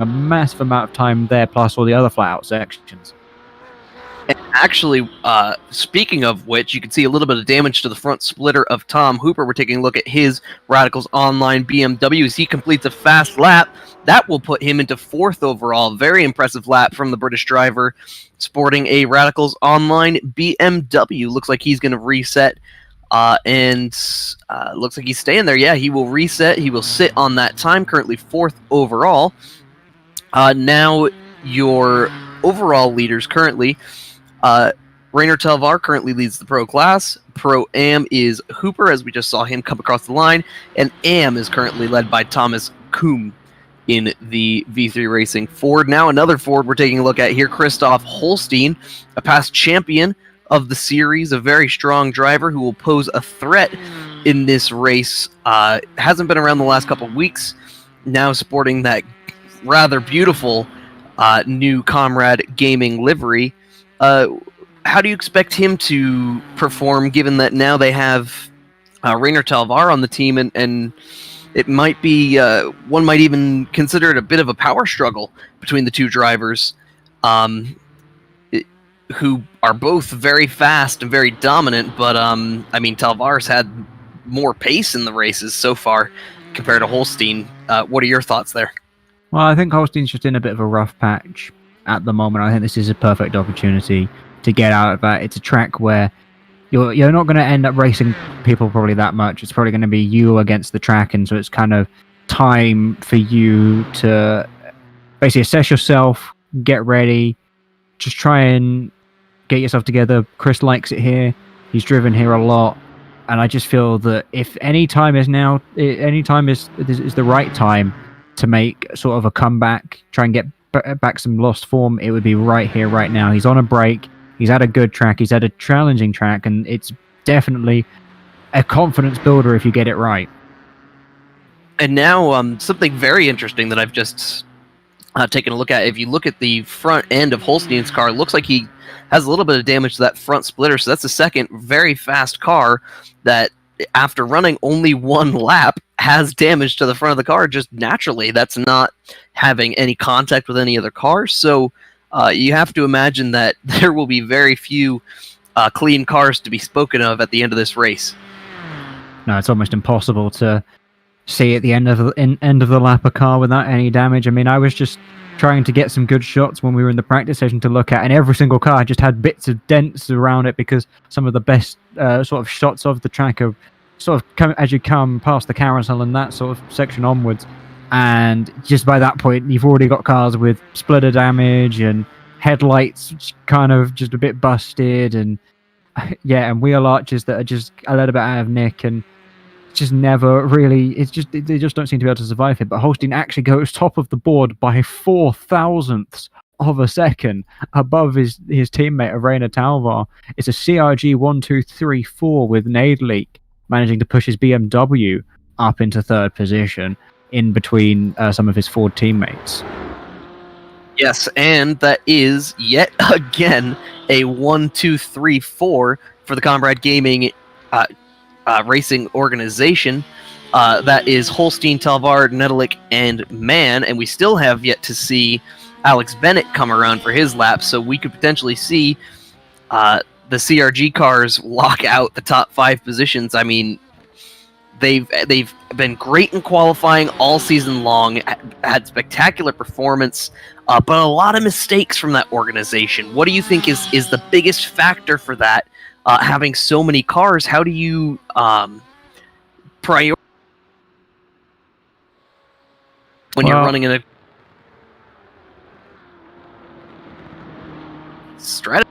a massive amount of time there, plus all the other flat-out sections. And actually, speaking of which, you can see a little bit of damage to the front splitter of Tom Hooper. We're taking a look at his Radicals Online BMW as he completes a fast lap. That will put him into 4th overall. Very impressive lap from the British driver, sporting a Radicals Online BMW. Looks like he's going to reset, and looks like he's staying there. Yeah, he will reset. He will sit on that time, currently 4th overall. Now, your overall leaders currently... Rainer Telvar currently leads the Pro class. Pro Am is Hooper, as we just saw him come across the line. And Am is currently led by Thomas Kuhn in the V3 Racing Ford. Now another Ford we're taking a look at here, Christoph Holstein, a past champion of the series, a very strong driver who will pose a threat in this race. Hasn't been around the last couple of weeks, now sporting that rather beautiful new Comrade Gaming livery. How do you expect him to perform, given that now they have Rainer Telvar on the team, and it might be, one might even consider it a bit of a power struggle between the two drivers, who are both very fast and very dominant, but, I mean, Telvar's had more pace in the races so far compared to Holstein. What are your thoughts there? Well, I think Holstein's just in a bit of a rough patch at the moment. I think this is a perfect opportunity to get out of that. It's a track where you're not going to end up racing people probably that much. It's probably going to be you against the track, and so it's kind of time for you to basically assess yourself, get ready, just try and get yourself together. Chris likes it here. He's driven here a lot, and I just feel that if any time is now, any time is the right time to make sort of a comeback, try and get back some lost form, it would be right here, right now. He's on a break. He's had a good track. He's had a challenging track, and it's definitely a confidence builder if you get it right. And now, something very interesting that I've just taken a look at. If you look at the front end of Holstein's car, it looks like he has a little bit of damage to that front splitter. So that's the second very fast car that, after running only one lap, has damage to the front of the car just naturally. That's not having any contact with any other cars. So you have to imagine that there will be very few clean cars to be spoken of at the end of this race. No, it's almost impossible to see at the end of the lap a car without any damage. I mean, I was just trying to get some good shots when we were in the practice session to look at, and every single car just had bits of dents around it, because some of the best sort of shots of the track are sort of come as you come past the carousel and that sort of section onwards. And just by that point, you've already got cars with splitter damage and headlights kind of just a bit busted, and and wheel arches that are just a little bit out of nick, and just never really, they just don't seem to be able to survive it. But Holstein actually goes top of the board by 0.004 of a second above his teammate Rainer Telvar. It's a CRG 1-2-3-4 with Nade Leak managing to push his BMW up into 3rd position in between some of his Ford teammates. Yes, and that is yet again a 1-2-3-4 for the Comrade Gaming racing organization. That is Holstein, Telvar, Nedelik, and Mann, and we still have yet to see Alex Bennett come around for his lap, so we could potentially see the CRG cars lock out the top 5 positions. I mean, they've been great in qualifying all season long, had spectacular performance, but a lot of mistakes from that organization. What do you think is the biggest factor for that? Having so many cars, how do you prioritize when you're running in a strategy?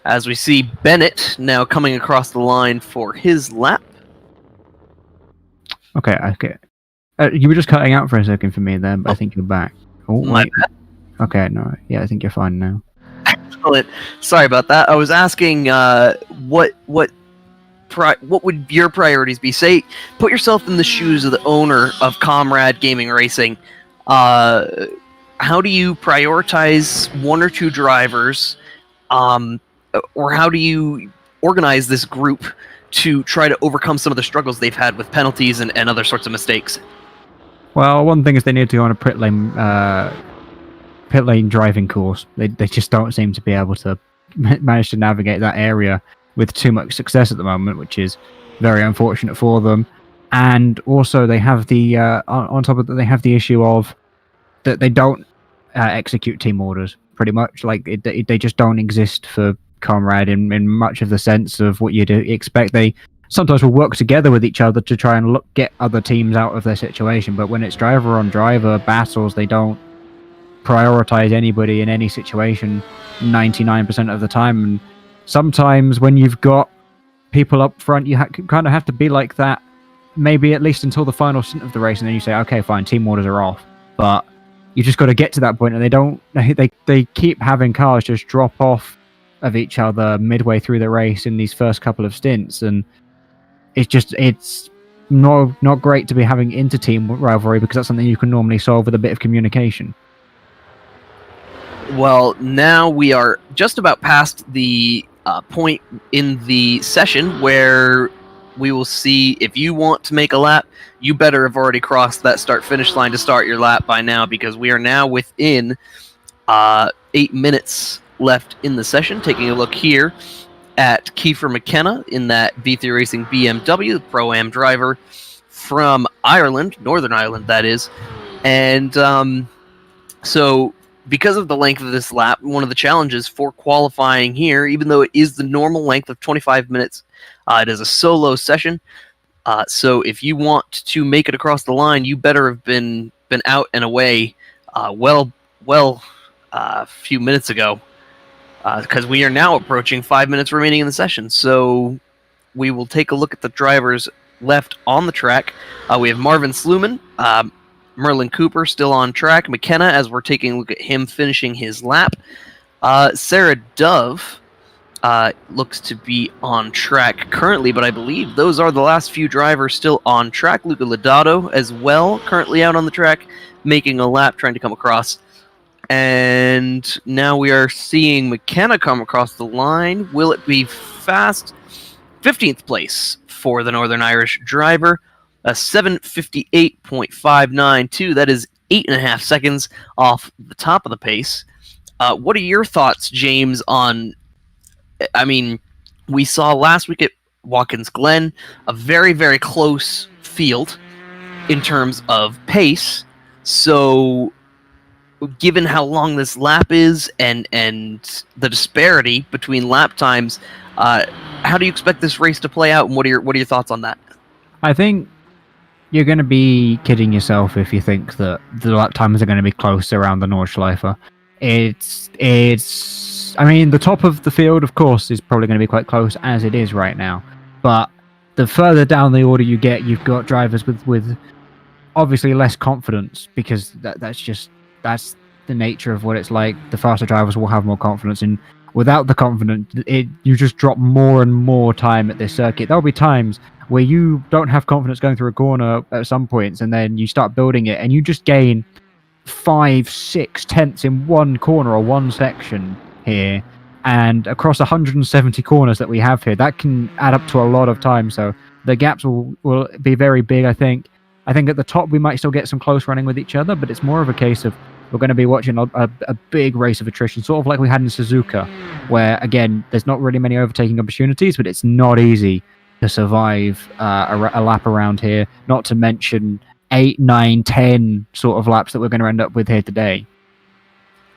As we see Bennett now coming across the line for his lap. Okay. You were just cutting out for a second for me then, but I think you're back. Oh, wait. Okay, no. Yeah, I think you're fine now. Excellent. Sorry about that. I was asking what would your priorities be? Say, put yourself in the shoes of the owner of Comrade Gaming Racing. How do you prioritize one or two drivers? Or how do you organize this group to try to overcome some of the struggles they've had with penalties and other sorts of mistakes? Well, one thing is they need to go on a pit lane driving course. They just don't seem to be able to manage to navigate that area with too much success at the moment, which is very unfortunate for them. And also they have the on top of that, they have the issue of that they don't execute team orders pretty much. Like they just don't exist for Comrade in much of the sense of what you'd expect. They sometimes will work together with each other to try and get other teams out of their situation, but when it's driver on driver battles, they don't prioritize anybody in any situation 99% of the time. And sometimes when you've got people up front, you kind of have to be like that, maybe at least until the final stint of the race, and then you say, okay, fine, team orders are off. But you just got to get to that point, and they keep having cars just drop off of each other midway through the race in these first couple of stints, and it's not great to be having inter-team rivalry, because that's something you can normally solve with a bit of communication. Well, now we are just about past the point in the session where we will see if you want to make a lap, you better have already crossed that start-finish line to start your lap by now, because we are now within 8 minutes left in the session. Taking a look here at Kiefer McKenna in that V3 Racing BMW, the Pro-Am driver from Ireland, Northern Ireland, that is. And so because of the length of this lap, one of the challenges for qualifying here, even though it is the normal length of 25 minutes, it is a solo session. So if you want to make it across the line, you better have been out and away a few minutes ago, because we are now approaching 5 minutes remaining in the session. So we will take a look at the drivers left on the track. We have Marvin Sluman, Merlin Cooper still on track, McKenna, as we're taking a look at him finishing his lap. Sarah Dove looks to be on track currently, but I believe those are the last few drivers still on track. Luca Lodato as well, currently out on the track, making a lap, trying to come across. And now we are seeing McKenna come across the line. Will it be fast? 15th place for the Northern Irish driver. A 7:58.592. That is 8.5 seconds off the top of the pace. What are your thoughts, James, on... I mean, we saw last week at Watkins Glen a very, very close field in terms of pace. So, given how long this lap is and the disparity between lap times, how do you expect this race to play out, and what are your thoughts on that? I think you're going to be kidding yourself if you think that the lap times are going to be close around the Nordschleife. I mean, the top of the field, of course, is probably going to be quite close as it is right now. But the further down the order you get, you've got drivers with obviously less confidence, because that's the nature of what it's like. The faster drivers will have more confidence, and without the confidence, you just drop more and more time at this circuit. There'll be times where you don't have confidence going through a corner at some points, and then you start building it, and you just gain 5-6 tenths in one corner or one section here, and across 170 corners that we have here, that can add up to a lot of time. So the gaps will be very big. I think at the top we might still get some close running with each other, but it's more of a case of we're going to be watching a big race of attrition, sort of like we had in Suzuka, where again there's not really many overtaking opportunities, but it's not easy to survive a lap around here, not to mention 8, 9, 10 sort of laps that we're going to end up with here today.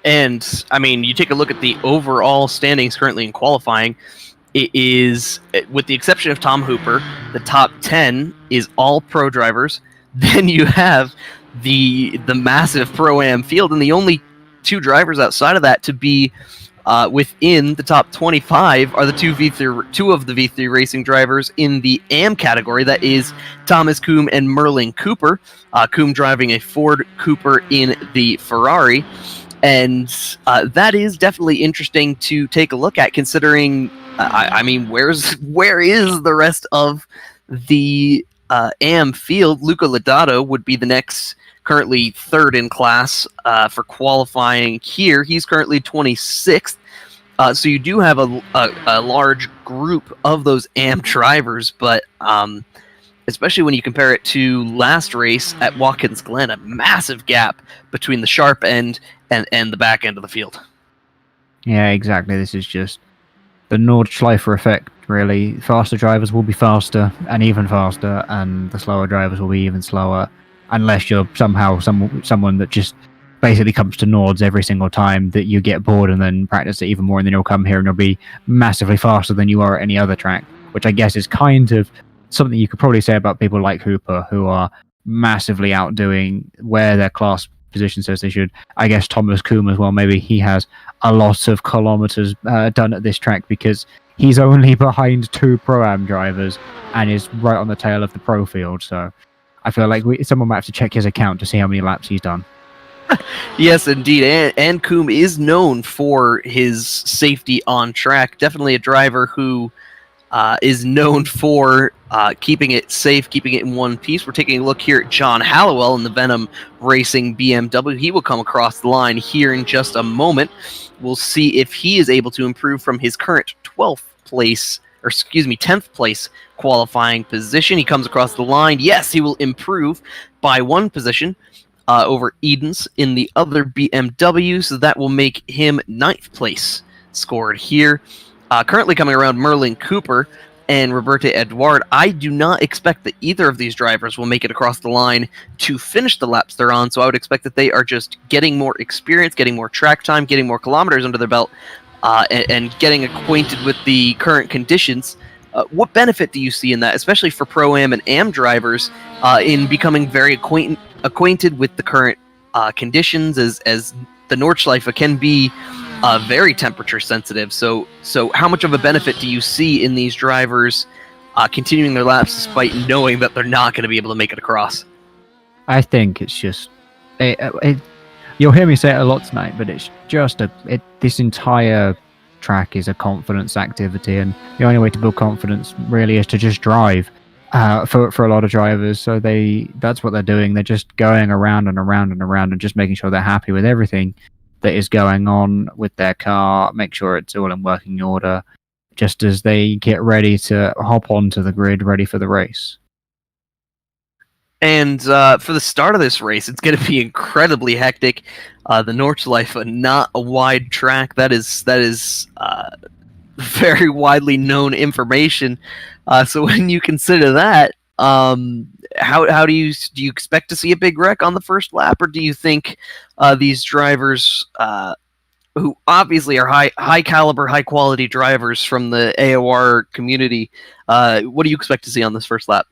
And, I mean, you take a look at the overall standings currently in qualifying, it is, with the exception of Tom Hooper, the top 10 is all pro drivers. Then you have the massive Pro-Am field, and the only two drivers outside of that to be within the top 25 are the two of the V3 Racing drivers in the AM category. That is Thomas Coombe and Merlin Cooper. Coombe driving a Ford Cooper in the Ferrari. And that is definitely interesting to take a look at, considering, I mean, where is the rest of the AM field? Luca Lodato would be the next, currently third in class for qualifying here. He's currently 26th. So you do have a large group of those AM drivers, but especially when you compare it to last race at Watkins Glen, a massive gap between the sharp end and the back end of the field. Yeah, exactly. This is just the Nordschleife effect, really. Faster drivers will be faster and even faster, and the slower drivers will be even slower, unless you're somehow someone that just basically comes to Nords every single time that you get bored and then practice it even more, and then you'll come here and you'll be massively faster than you are at any other track, which I guess is kind of something you could probably say about people like Hooper, who are massively outdoing where their class position says they should. I guess Thomas Coombe as well, maybe he has a lot of kilometers done at this track because he's only behind 2 Pro-Am drivers and is right on the tail of the Pro field. So I feel like someone might have to check his account to see how many laps he's done. Yes, indeed. And Coombe is known for his safety on track. Definitely a driver who is known for keeping it safe, keeping it in one piece. We're taking a look here at John Hallowell in the Venom Racing BMW. He will come across the line here in just a moment. We'll see if he is able to improve from his current 10th place qualifying position. He comes across the line. Yes, he will improve by 1 position over Edens in the other BMW, so that will make him 9th place scored here. Currently coming around Merlin Cooper and Roberto Edouard. I do not expect that either of these drivers will make it across the line to finish the laps they're on, so I would expect that they are just getting more experience, getting more track time, getting more kilometers under their belt, and getting acquainted with the current conditions. What benefit do you see in that, especially for Pro-Am and Am drivers, in becoming very acquainted with the current conditions, as the Nordschleife can be very temperature sensitive. So how much of a benefit do you see in these drivers continuing their laps despite knowing that they're not going to be able to make it across? I think it's just... you'll hear me say it a lot tonight, but it's just this entire track is a confidence activity, and the only way to build confidence really is to just drive. For a lot of drivers, so that's what they're doing. They're just going around and around and around and just making sure they're happy with everything that is going on with their car, make sure it's all in working order, just as they get ready to hop onto the grid, ready for the race. And for the start of this race, it's going to be incredibly hectic. The Nordschleife, not a wide track. That is very widely known information. So when you consider that, how do you expect to see a big wreck on the first lap, or do you think these drivers, who obviously are high caliber, high quality drivers from the AOR community, what do you expect to see on this first lap?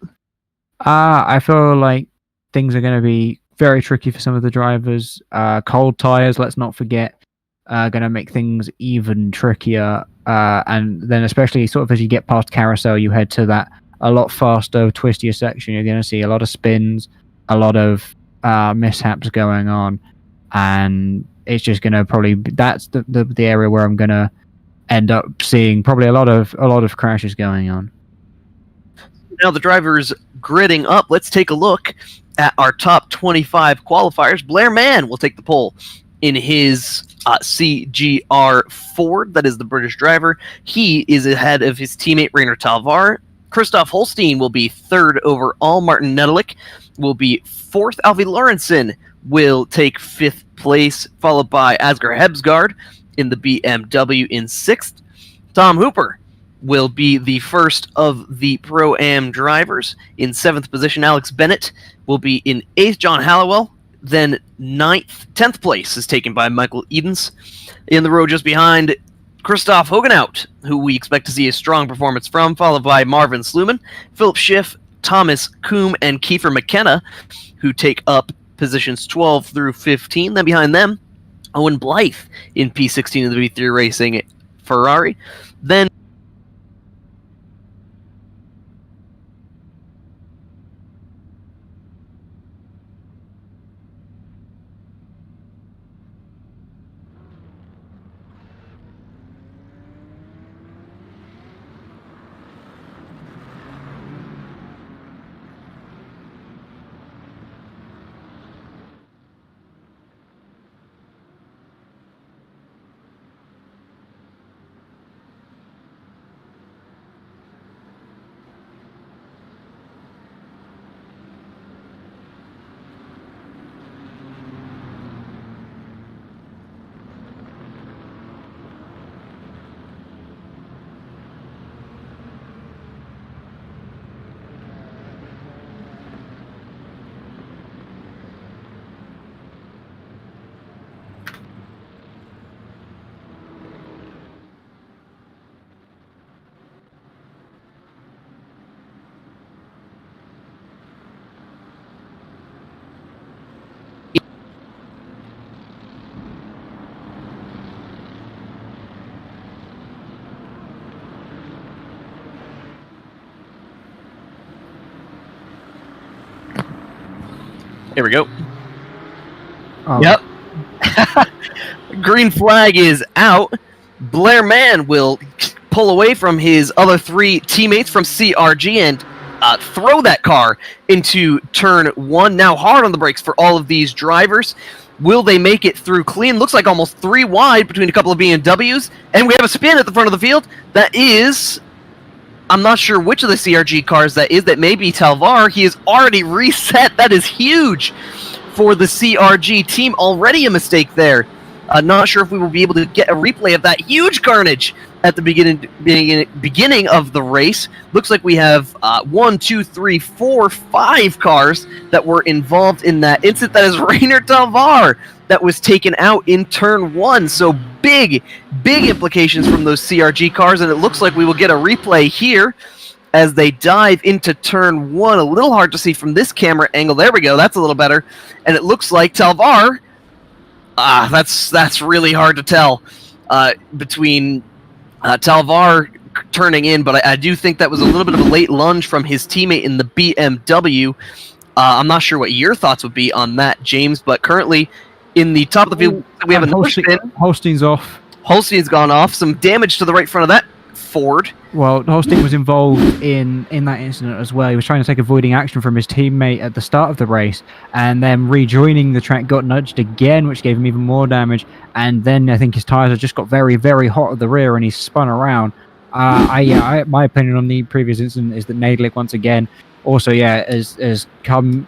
I feel like things are going to be very tricky for some of the drivers. Cold tires, let's not forget, are going to make things even trickier. And then especially sort of as you get past Carousel, you head to that a lot faster, twistier section. You're going to see a lot of spins, a lot of mishaps going on. And it's just going to probably... That's the area where I'm going to end up seeing probably a lot of crashes going on. Now the drivers gridding up. Let's take a look at our top 25 qualifiers. Blair Mann will take the pole in his CGR Ford. That is the British driver. He is ahead of his teammate Rainer Talvar. Christoph Holstein will be 3rd overall. Martin Nedelik will be 4th. Alfie Lorentzen will take 5th place, followed by Asger Hebsgaard in the BMW in 6th. Tom Hooper will be the first of the Pro-Am drivers. In 7th position, Alex Bennett will be in 8th. John Hallowell, then 9th. 10th place is taken by Michael Edens. In the row just behind, Christoph Hogenhout, who we expect to see a strong performance from, followed by Marvin Sluman, Philip Schiff, Thomas Coombe, and Kiefer McKenna, who take up positions 12 through 15. Then behind them, Owen Blythe in P16 of the V3 Racing Ferrari. Then Here we go. Oh. Yep. Green flag is out. Blair Mann will pull away from his other 3 teammates from CRG and throw that car into turn 1. Now hard on the brakes for all of these drivers. Will they make it through clean? Looks like almost 3 wide between a couple of BMWs. And we have a spin at the front of the field. That is... I'm not sure which of the CRG cars that is. That may be Talvar. He has already reset. That is huge for the CRG team. Already a mistake there. Not sure if we will be able to get a replay of that huge carnage at the beginning of the race. Looks like we have 1, 2, 3, 4, 5 cars that were involved in that incident. That is Rainer Talvar that was taken out in turn 1. So big implications from those CRG cars, and it looks like we will get a replay here as they dive into turn 1. A little hard to see from this camera angle. There we go. That's a little better. And it looks like Talvar... that's really hard to tell between Talvar turning in, but I do think that was a little bit of a late lunge from his teammate in the BMW. I'm not sure what your thoughts would be on that, James, but currently in the top of the field, we have a spin. Holstein's off. Holstein's gone off. Some damage to the right front of that Ford. Well, Holstein was involved in that incident as well. He was trying to take avoiding action from his teammate at the start of the race, and then rejoining the track got nudged again, which gave him even more damage. And then I think his tires have just got very, very hot at the rear, and he spun around. My opinion on the previous incident is that Nadlik once again also has come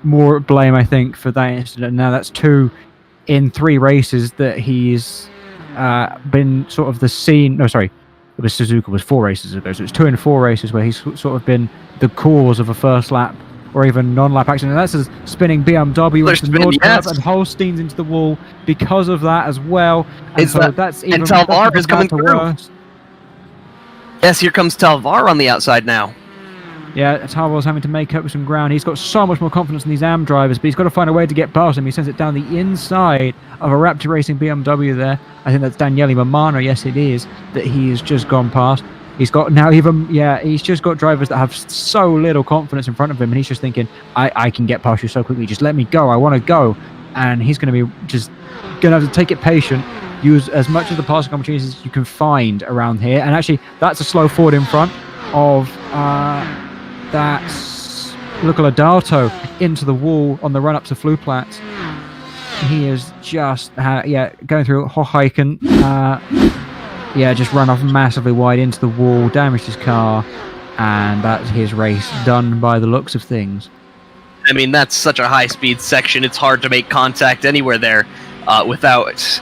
more blame, I think, for that incident. Now that's 2 in 3 races that he's been sort of the scene. No, sorry. It was Suzuka was 4 races ago, so it's 2 in 4 races where he's sort of been the cause of a first lap or even non-lap accident. And that's a spinning BMW into Nordschleife, and Holstein's into the wall because of that as well. And that's even Talvar is coming through. Worse. Yes, here comes Talvar on the outside now. Yeah, Talvar's having to make up some ground. He's got so much more confidence in these AM drivers, but he's got to find a way to get past him. He sends it down the inside of a Raptor Racing BMW there. I think that's Daniele Mamano, yes it is, that he has just gone past. He's got now he's just got drivers that have so little confidence in front of him, and he's just thinking, I can get past you so quickly, just let me go, I want to go. And he's going to be just going to have to take it patient, use as much of the passing opportunities as you can find around here. And actually, that's a slow forward in front of... that's Luca Lodato into the wall on the run-up to Fluplatz. He is just, going through Hochheiken. Just run off massively wide into the wall, damaged his car, and that's his race done by the looks of things. I mean, that's such a high-speed section. It's hard to make contact anywhere there without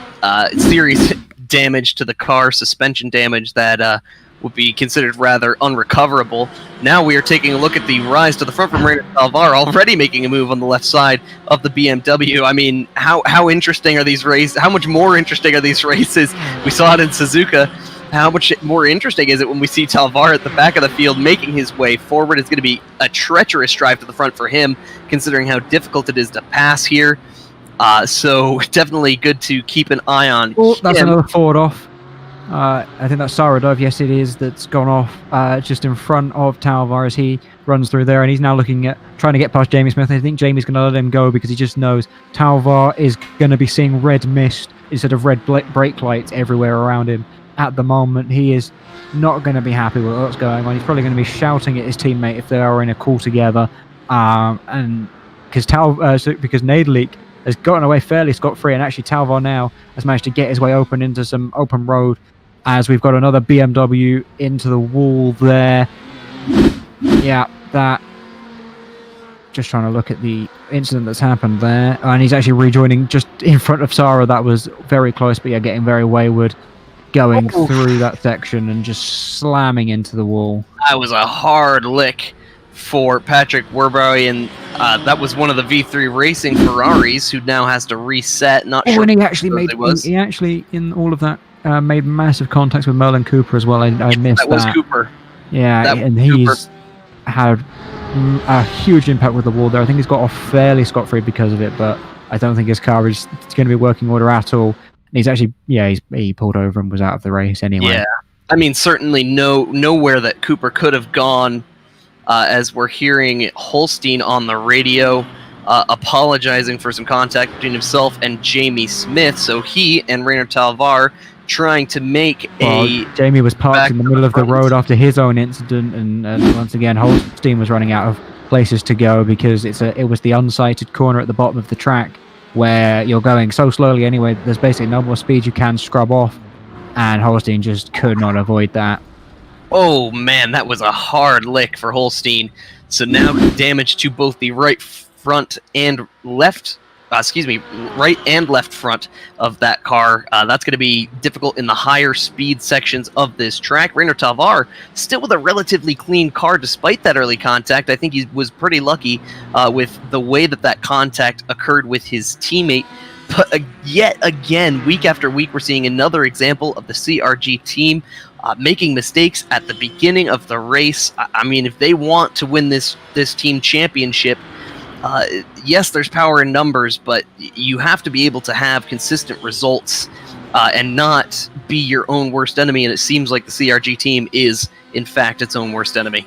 serious damage to the car, suspension damage that... would be considered rather unrecoverable. Now we are taking a look at the rise to the front from Rainer Talvar, already making a move on the left side of the BMW. I mean, how interesting are these races? How much more interesting are these races? We saw it in Suzuka. How much more interesting is it when we see Talvar at the back of the field making his way forward? It's going to be a treacherous drive to the front for him, considering how difficult it is to pass here. So definitely good to keep an eye on. Oh, that's another Ford off. I think that's Saradov, yes it is, that's gone off just in front of Talvar as he runs through there, and he's now looking at trying to get past Jamie Smith. I think Jamie's going to let him go because he just knows Talvar is going to be seeing red mist instead of red brake lights everywhere around him. At the moment, he is not going to be happy with what's going on. He's probably going to be shouting at his teammate if they are in a call together, and because Nadlik has gotten away fairly scot-free, and actually Talvar now has managed to get his way open into some open road, as we've got another BMW into the wall there. Yeah, that... Just trying to look at the incident that's happened there. And he's actually rejoining just in front of Sara. That was very close, but yeah, getting very wayward, going through that section and just slamming into the wall. That was a hard lick for Patrick Werberry, and that was one of the V3 Racing Ferraris who now has to reset. Not sure. And he actually in all of that made massive contacts with Merlin Cooper as well. I missed that. That was Cooper. Yeah, and he's had a huge impact with the wall there. I think he's got off fairly scot-free because of it, but I don't think his car is going to be working order at all. And he's actually, he pulled over and was out of the race anyway. Yeah, I mean, certainly nowhere that Cooper could have gone, as we're hearing Holstein on the radio. apologizing for some contact between himself and Jamie Smith. So he and Rainer Talvar trying to make Jamie was parked in the middle of the road after his own incident, and once again Holstein was running out of places to go because it was the unsighted corner at the bottom of the track where you're going so slowly anyway. There's basically no more speed you can scrub off, and Holstein just could not avoid that. Oh man, that was a hard lick for Holstein. So now damage to both the right front and left. Right and left front of that car. That's going to be difficult in the higher speed sections of this track. Rainer Talvar still with a relatively clean car despite that early contact. I think he was pretty lucky with the way that contact occurred with his teammate. But yet again, week after week, we're seeing another example of the CRG team making mistakes at the beginning of the race. I mean, if they want to win this team championship, yes, there's power in numbers, but you have to be able to have consistent results and not be your own worst enemy, and it seems like the CRG team is, in fact, its own worst enemy.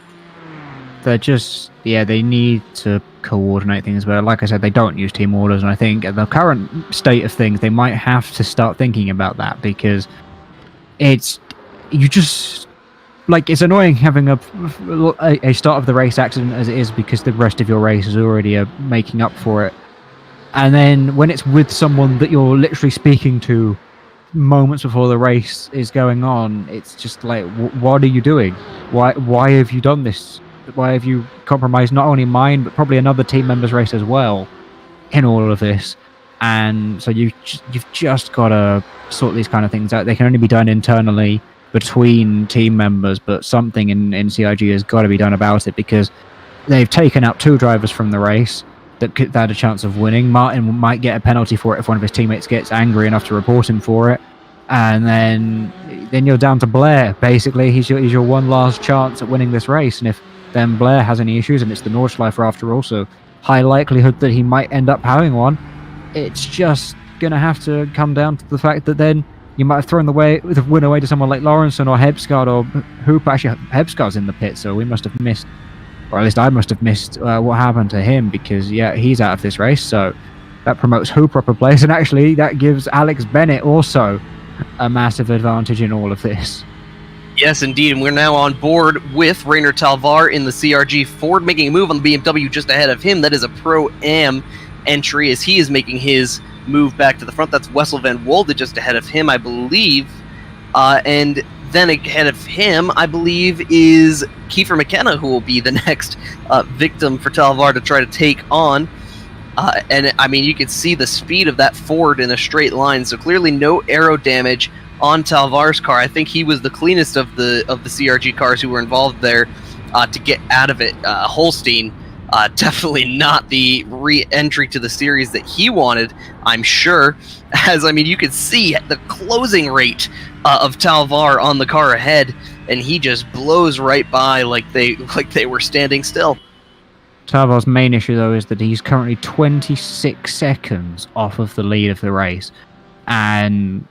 They're just, they need to coordinate things better. Like I said, they don't use team orders, and I think at the current state of things, they might have to start thinking about that, because it's annoying having a start of the race accident as it is, because the rest of your race is already making up for it. And then when it's with someone that you're literally speaking to moments before the race is going on, it's just like, what are you doing? Why have you done this? Why have you compromised not only mine, but probably another team member's race as well in all of this? And so you've just got to sort these kind of things out. They can only be done internally between team members, but something in CIG has got to be done about it, because they've taken out 2 drivers from the race that had a chance of winning. Martin might get a penalty for it if one of his teammates gets angry enough to report him for it, and then you're down to Blair. Basically, he's your one last chance at winning this race, and if then Blair has any issues, and it's the Nordschleife after all, so high likelihood that he might end up having one, it's just going to have to come down to the fact that then you might have thrown the win away to someone like Lawrenson or Hebsgaard or Hooper. Actually, Hebsgaard's in the pit, so we must have missed, or at least I must have missed what happened to him, because he's out of this race, so that promotes Hooper up a place, and actually that gives Alex Bennett also a massive advantage in all of this. Yes, indeed, and we're now on board with Rainer Talvar in the CRG Ford, making a move on the BMW just ahead of him. That is a Pro-Am entry as he is making his move back to the front. That's Wessel van Wolde just ahead of him, I believe. And then ahead of him, I believe, is Kiefer McKenna, who will be the next victim for Talvar to try to take on. And, I mean, you can see the speed of that Ford in a straight line, so clearly no aero damage on Talvar's car. I think he was the cleanest of the CRG cars who were involved there to get out of it. Holstein, definitely not the re-entry to the series that he wanted, I'm sure. As, I mean, you could see the closing rate of Talvar on the car ahead, and he just blows right by like they were standing still. Talvar's main issue, though, is that he's currently 26 seconds off of the lead of the race. And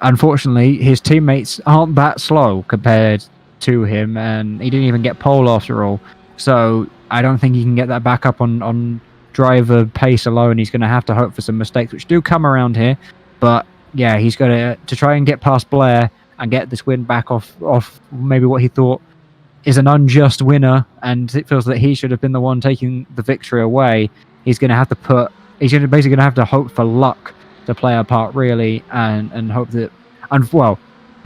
unfortunately, his teammates aren't that slow compared to him, and he didn't even get pole after all. So I don't think he can get that back up on driver pace alone. He's going to have to hope for some mistakes, which do come around here. But yeah, he's got to try and get past Blair and get this win back off maybe what he thought is an unjust winner, and it feels that he should have been the one taking the victory away. He's going to have to basically going to have to hope for luck to play a part, really, and hope that, and well,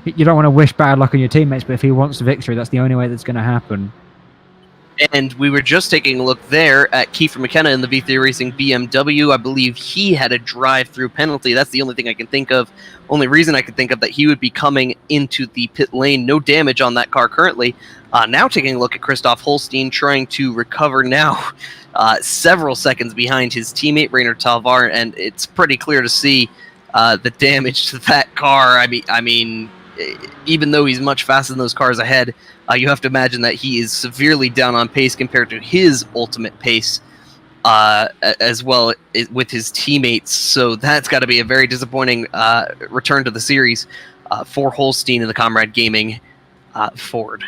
you don't want to wish bad luck on your teammates, but if he wants the victory, that's the only way that's going to happen. And we were just taking a look there at Kiefer McKenna in the V3 Racing BMW. I believe he had a drive-through penalty. That's the only thing I can think of. Only reason I could think of that he would be coming into the pit lane. No damage on that car currently. Now taking a look at Christoph Holstein trying to recover now several seconds behind his teammate Rainer Talvar, and it's pretty clear to see the damage to that car. I mean, even though he's much faster than those cars ahead, you have to imagine that he is severely down on pace compared to his ultimate pace as well with his teammates. So that's got to be a very disappointing return to the series for Holstein and the Comrade Gaming Ford.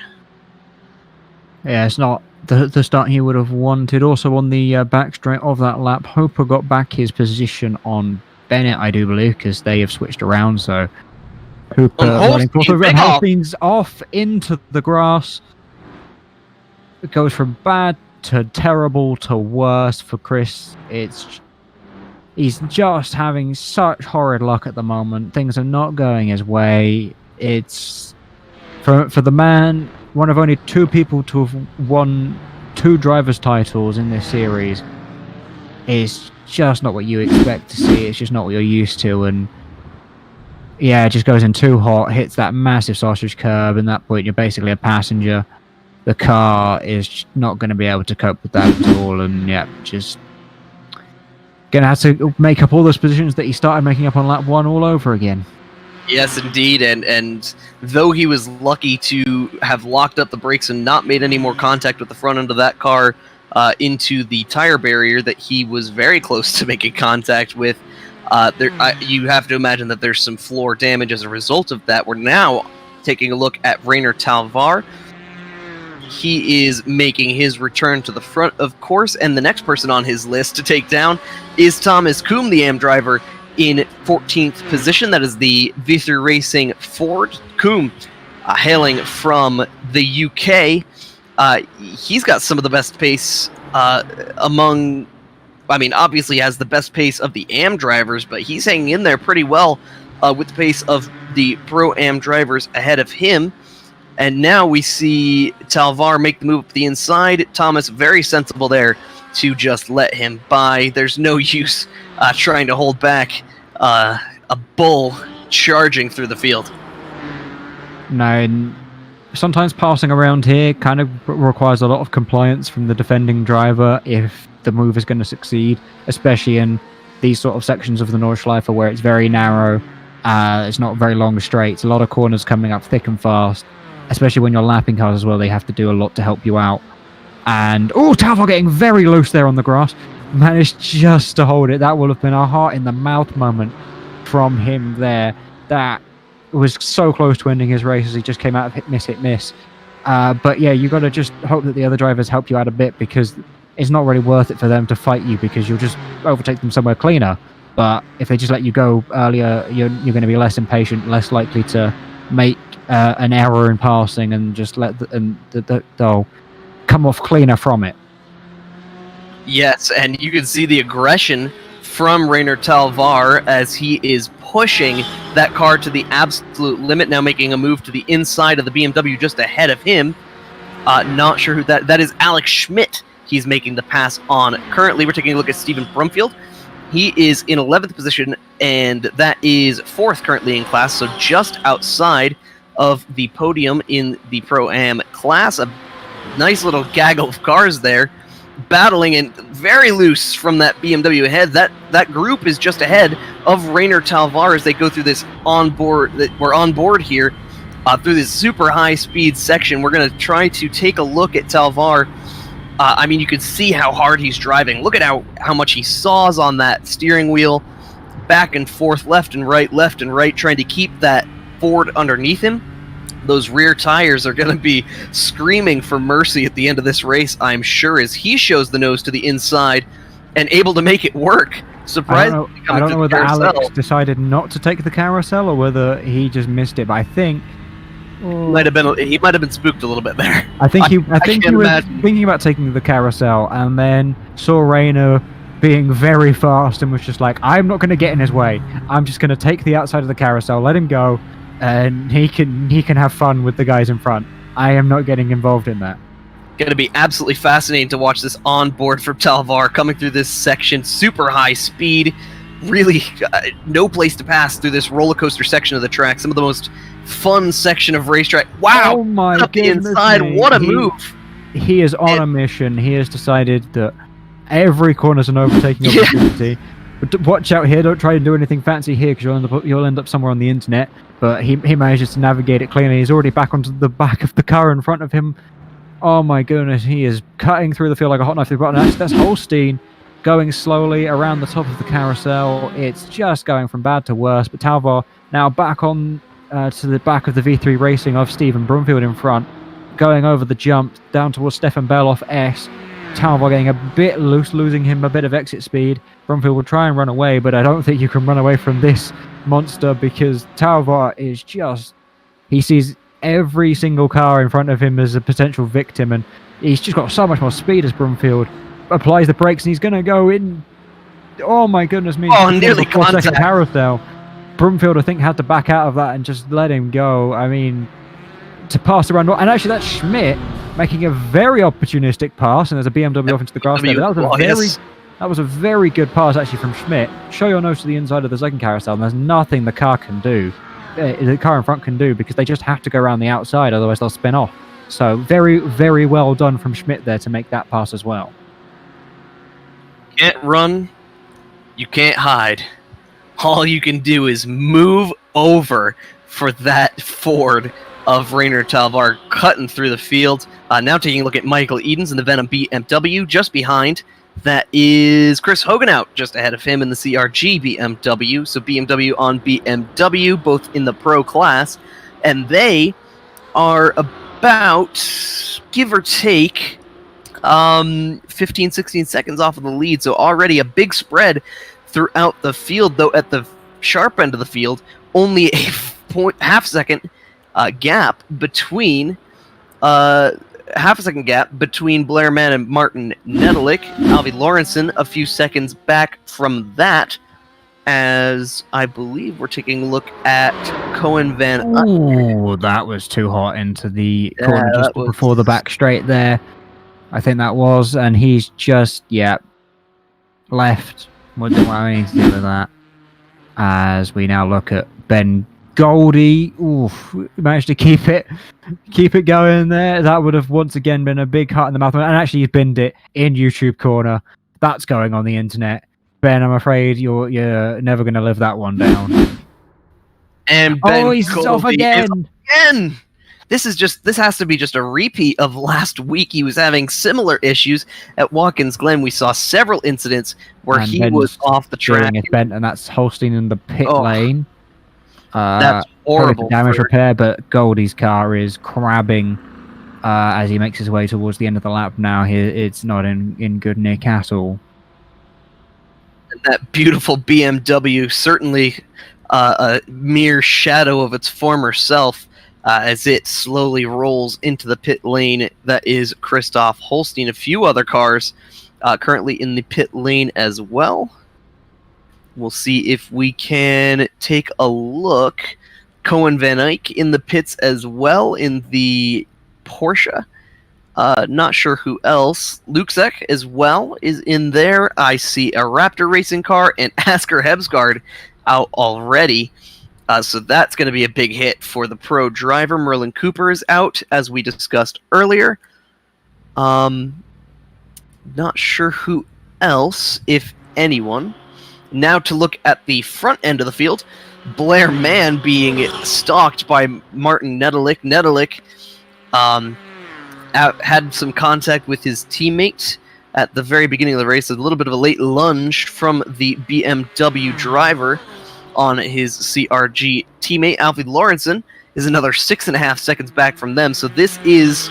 Yeah, it's not the start he would have wanted. Also on the back straight of that lap, Hooper got back his position on Bennett, I do believe, because they have switched around. So Hooper running fourth, and Holstein's off into the grass. It goes from bad to terrible to worse for Chris. He's just having such horrid luck at the moment. Things are not going his way. It's for the man, one of only 2 people to have won 2 drivers' titles in this series. Is just not what you expect to see. It's just not what you're used to, and yeah, it just goes in too hot, hits that massive sausage curb, and at that point you're basically a passenger. The car is not going to be able to cope with that at all, and yeah, just going to have to make up all those positions that he started making up on lap 1 all over again. Yes, indeed, and though he was lucky to have locked up the brakes and not made any more contact with the front end of that car into the tire barrier that he was very close to making contact with, you have to imagine that there's some floor damage as a result of that. We're now taking a look at Rainer Talvar. He is making his return to the front, of course, and the next person on his list to take down is Thomas Koom, the AM driver, in 14th position. That is the V3 Racing Ford. Koom, hailing from the UK. He's got some of the best pace obviously he has the best pace of the AM drivers, but he's hanging in there pretty well with the pace of the Pro-Am drivers ahead of him. And now we see Talvar make the move up the inside. Thomas, very sensible there to just let him by. There's no use trying to hold back a bull charging through the field. No, and sometimes passing around here kind of requires a lot of compliance from the defending driver if the move is going to succeed, especially in these sort of sections of the Nordschleife where it's very narrow, it's not very long straights, a lot of corners coming up thick and fast, especially when you're lapping cars as well. They have to do a lot to help you out. And Talvar getting very loose there on the grass, managed just to hold it. That will have been a heart in the mouth moment from him there. That was so close to ending his race as he just came out of hit miss. But yeah, you got to just hope that the other drivers help you out a bit, because it's not really worth it for them to fight you, because you'll just overtake them somewhere cleaner. But if they just let you go earlier, you're going to be less impatient, less likely to make an error in passing, and just let they'll come off cleaner from it. Yes, and you can see the aggression from Rainer Talvar as he is pushing that car to the absolute limit, now making a move to the inside of the BMW just ahead of him. Not sure who that is. Alex Schmidt he's making the pass on. Currently, we're taking a look at Stephen Brumfield. He is in 11th position, and that is 4th currently in class, so just outside of the podium in the Pro-Am class. A nice little gaggle of cars there, battling and very loose from that BMW ahead. That group is just ahead of Rainer Talvar as they go through this we're on board here through this super high speed section. We're going to try to take a look at Talvar. You can see how hard he's driving. Look at how much he saws on that steering wheel, back and forth, left and right, trying to keep that Ford underneath him. Those rear tires are going to be screaming for mercy at the end of this race, I'm sure, as he shows the nose to the inside and able to make it work. Surprisingly, I don't know whether Alex decided not to take the carousel or whether he just missed it, but I think he might have been spooked a little bit there. I think he was thinking about taking the carousel, and then saw Rainer being very fast and was just like, I'm not going to get in his way. I'm just going to take the outside of the carousel, let him go, and he can have fun with the guys in front. I am not getting involved in that. Going to be absolutely fascinating to watch this onboard from Talvar coming through this section, super high speed, really no place to pass through this roller coaster section of the track. Some of the most fun section of racetrack. Wow! Oh my up the inside, what a move! He is on a mission. He has decided that every corner is an overtaking opportunity. But watch out here! Don't try and do anything fancy here, because you'll end up somewhere on the internet. But he manages to navigate it cleanly. He's already back onto the back of the car in front of him. Oh my goodness, he is cutting through the field like a hot knife through butter. That's Holstein going slowly around the top of the carousel. It's just going from bad to worse. But Talvar now back on to the back of the V3 Racing of Stephen Brumfield in front. going over the jump down towards Stefan Bell off S. Talvar getting a bit loose, losing him a bit of exit speed. Brumfield will try and run away, but I don't think you can run away from this monster because Talvar is just... He sees every single car in front of him as a potential victim, and he's just got so much more speed as Brumfield applies the brakes, and he's going to go in... Oh my goodness me. Oh, nearly 4-second contact. carousel. Brumfield, I think, had to back out of that and just let him go. I mean, to pass around... And actually, that's Schmidt making a very opportunistic pass, and there's a BMW off into the grass there. That was a very good pass, actually, from Schmidt. Show your nose to the inside of the second carousel, and there's nothing the car can do. The car in front can do, because they just have to go around the outside, otherwise they'll spin off. So very, very well done from Schmidt there to make that pass as well. Can't run, you can't hide. All you can do is move over for that Ford of Rainer Talvar cutting through the field. Now taking a look at Michael Edens in the Venom BMW just behind. That is Chris Hogan just ahead of him in the CRG BMW. So BMW on BMW, both in the pro class. And they are about, give or take, 15, 16 seconds off of the lead. So already a big spread throughout the field, though at the sharp end of the field, only a half-second gap between... half-a-second gap between Blair Mann and Martin Nedelik. Alvy Lawrenson a few seconds back from that, as I believe we're taking a look at Cohen Van... Oh, that was too hot into the corner just before the back straight there. I think that was, and he's just, left. What do I need to do with that? As we now look at Ben Goldie. Oof, managed to keep it going there. That would have once again been a big cut in the mouth, and actually he's binned it in YouTube corner. That's going on the internet. Ben, I'm afraid you're never going to live that one down. And Ben he's Goldie off again. This has to be just a repeat of last week. He was having similar issues at Watkins Glen. We saw several incidents where he was off the track. Bent, and that's Holstein in the pit lane. That's horrible. Damage repair, but Goldie's car is crabbing as he makes his way towards the end of the lap now. It's not in good nick at all. And that beautiful BMW, certainly a mere shadow of its former self, as it slowly rolls into the pit lane. That is Christoph Holstein. A few other cars currently in the pit lane as well. We'll see if we can take a look. Cohen Van Eyck in the pits as well in the Porsche. Not sure who else. Luxek as well is in there. I see a Raptor racing car and Asker Hebsgaard out already. So that's going to be a big hit for the pro driver. Merlin Cooper is out, as we discussed earlier. Not sure who else, if anyone. Now to look at the front end of the field, Blair Mann being stalked by Martin Nedelik. Nedelik had some contact with his teammate at the very beginning of the race. A little bit of a late lunge from the BMW driver on his CRG teammate. Alfie Lawrenson is another 6.5 seconds back from them. So this is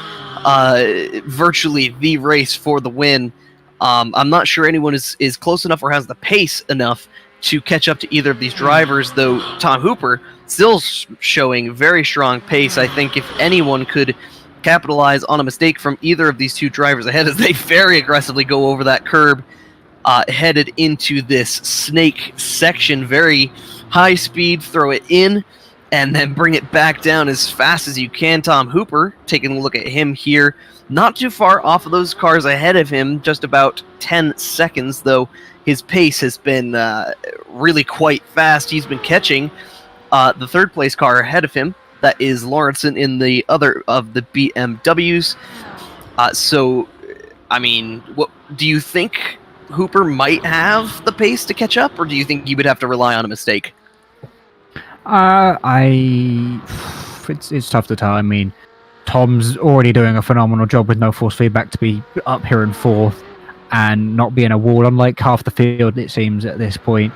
virtually the race for the win. I'm not sure anyone is close enough or has the pace enough to catch up to either of these drivers, though Tom Hooper still showing very strong pace. I think if anyone could capitalize on a mistake from either of these two drivers ahead, as they very aggressively go over that curb, headed into this snake section, very high speed, throw it in, and then bring it back down as fast as you can. Tom Hooper, taking a look at him here, not too far off of those cars ahead of him, just about 10 seconds, though his pace has been really quite fast. He's been catching the third place car ahead of him. That is Lawrenson in the other of the BMWs. So, I mean, what do you think Hooper might have the pace to catch up, or do you think you would have to rely on a mistake? It's tough to tell. I mean, Tom's already doing a phenomenal job with no force feedback to be up here in fourth and not being a wall, unlike half the field, it seems, at this point.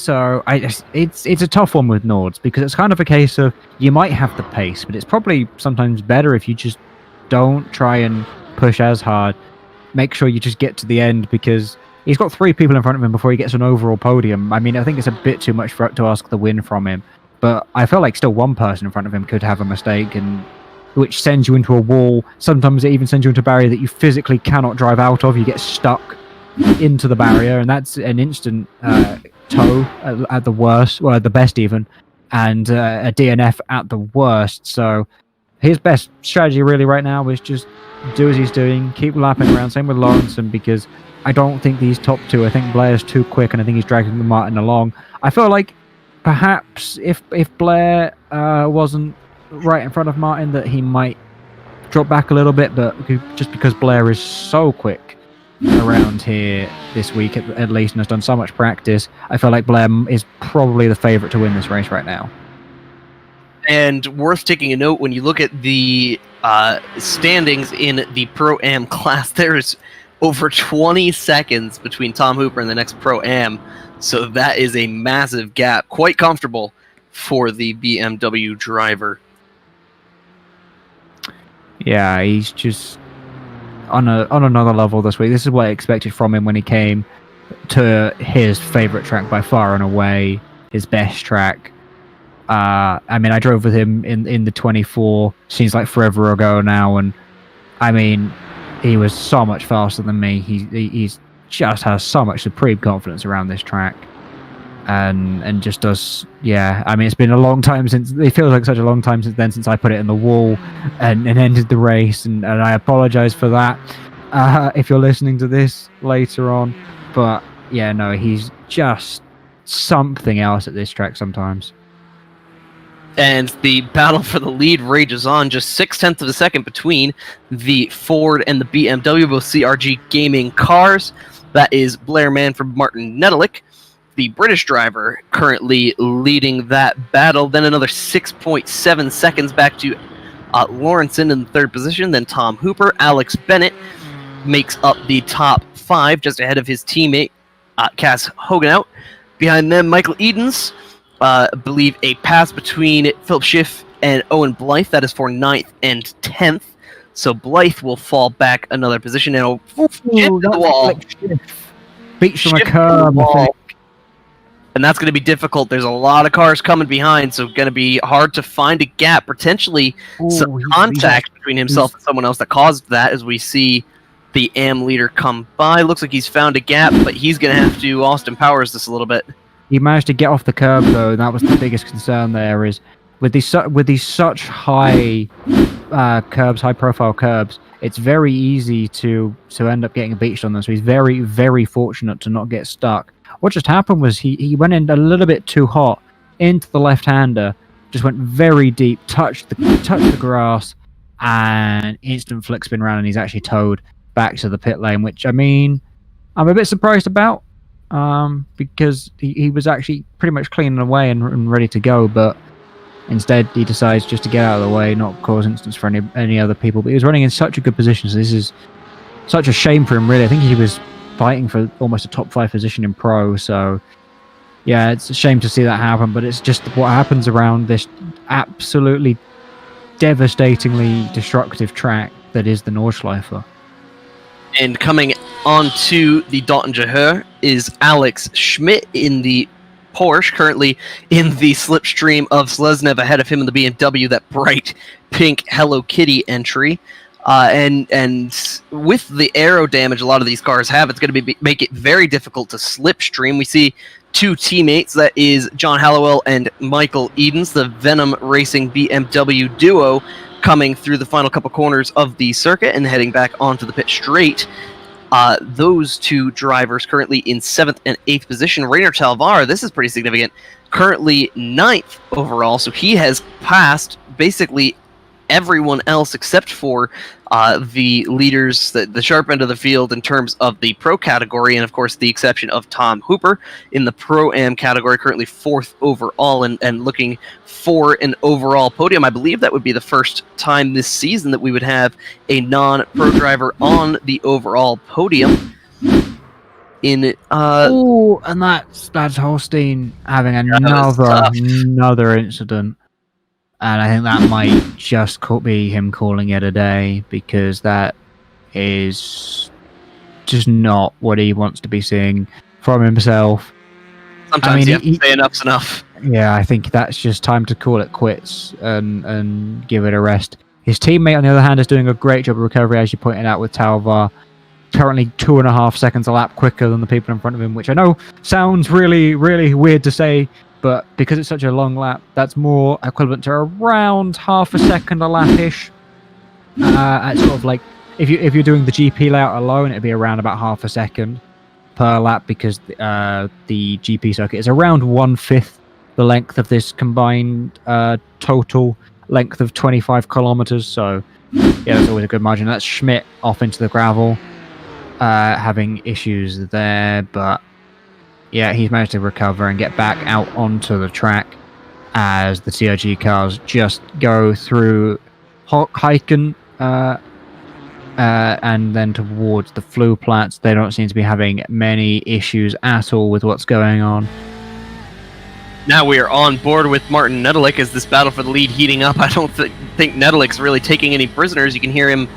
So it's a tough one with Nords because it's kind of a case of you might have the pace, but it's probably sometimes better if you just don't try and push as hard. Make sure you just get to the end because he's got 3 people in front of him before he gets an overall podium. I mean, I think it's a bit too much to ask the win from him, but I feel like still one person in front of him could have a mistake, and which sends you into a wall. Sometimes it even sends you into a barrier that you physically cannot drive out of. You get stuck into the barrier, and that's an instant tow at the worst, well, at the best even, and a DNF at the worst. So his best strategy really right now is just do as he's doing, keep lapping around. Same with Lawrenson, because I don't think these top 2. I think Blair's too quick, and I think he's dragging the Martin along. I feel like perhaps if Blair wasn't right in front of Martin, that he might drop back a little bit, but just because Blair is so quick around here this week at least, and has done so much practice, I feel like Blair is probably the favourite to win this race right now. And worth taking a note, when you look at the standings in the Pro-Am class, there's over 20 seconds between Tom Hooper and the next Pro-Am, so that is a massive gap, quite comfortable for the BMW driver. Yeah, he's just on another level this week. This is what I expected from him when he came to his favourite track by far and away, his best track. I mean, I drove with him in the 24, seems like forever ago now, and I mean, he was so much faster than me. He's just has so much supreme confidence around this track, and just does. Yeah, I mean, it's been a long time since. It feels like such a long time since then, since I put it in the wall and ended the race, and I apologize for that if you're listening to this later on. But yeah, no, he's just something else at this track sometimes. And the battle for the lead rages on, just 0.6 of a second between the Ford and the BMW, both CRG gaming cars. That is Blair Manford, Martin Nedelik, the British driver, currently leading that battle. Then another 6.7 seconds back to Lawrenson in the 3rd position. Then Tom Hooper. Alex Bennett makes up the top 5, just ahead of his teammate, Cass Hoganout. Behind them, Michael Edens. I believe a pass between Philip Schiff and Owen Blythe. That is for 9th and 10th. So Blythe will fall back another position and Schiff to the wall. Beats from a curb. And that's going to be difficult. There's a lot of cars coming behind, so going to be hard to find a gap. Potentially some contact between himself and someone else that caused that, as we see the AM leader come by. Looks like he's found a gap, but he's going to have to Austin Powers this a little bit. He managed to get off the curb, though, and that was the biggest concern there, is with these such high curbs, high-profile curbs, it's very easy to end up getting beached on them, so he's very, very fortunate to not get stuck. What just happened was he went in a little bit too hot into the left-hander, just went very deep, touched the grass, and instant flick spin round, and he's actually towed back to the pit lane, which, I mean, I'm a bit surprised about. Because he was actually pretty much clean away and ready to go, but instead he decides just to get out of the way, not cause instance for any other people. But he was running in such a good position, so this is such a shame for him, really. I think he was fighting for almost a top 5 position in Pro, so yeah, it's a shame to see that happen, but it's just what happens around this absolutely devastatingly destructive track that is the Nordschleife. And coming onto the Dalton Jahur is Alex Schmidt in the Porsche, currently in the slipstream of Seleznev, ahead of him in the BMW, that bright pink Hello Kitty entry. And with the aero damage a lot of these cars have, it's going to make it very difficult to slipstream. We see 2 teammates, that is John Hallowell and Michael Edens, the Venom Racing BMW duo, coming through the final couple corners of the circuit and heading back onto the pit straight. Those 2 drivers currently in 7th and 8th position. Rainer Talvar, this is pretty significant, currently 9th overall, so he has passed basically everyone else except for the leaders, the sharp end of the field in terms of the Pro category, and of course the exception of Tom Hooper in the Pro-Am category, currently 4th overall and looking for an overall podium. I believe that would be the first time this season that we would have a non-pro driver on the overall podium. in Oh, and that's Holstein having another incident, and I think that might just be him calling it a day, because that is just not what he wants to be seeing from himself. sometimes you have to say enough's enough. Yeah, I think that's just time to call it quits and give it a rest. His teammate, on the other hand, is doing a great job of recovery, as you pointed out, with Talvar. Currently 2.5 seconds a lap quicker than the people in front of him, which I know sounds really, really weird to say, but because it's such a long lap, that's more equivalent to around half a second a lap-ish. At sort of like, if you're doing the GP layout alone, it'd be around about half a second per lap, because the GP circuit is around 1/5 the length of this combined total length of 25 kilometers. So yeah, that's always a good margin. That's Schmidt off into the gravel, having issues there, but yeah, he's managed to recover and get back out onto the track as the TRG cars just go through Heiken and then towards the Flugplatz. They don't seem to be having many issues at all with what's going on. Now we are on board with Martin Nedelik as this battle for the lead heating up. I don't think Nedelik's really taking any prisoners. You can hear him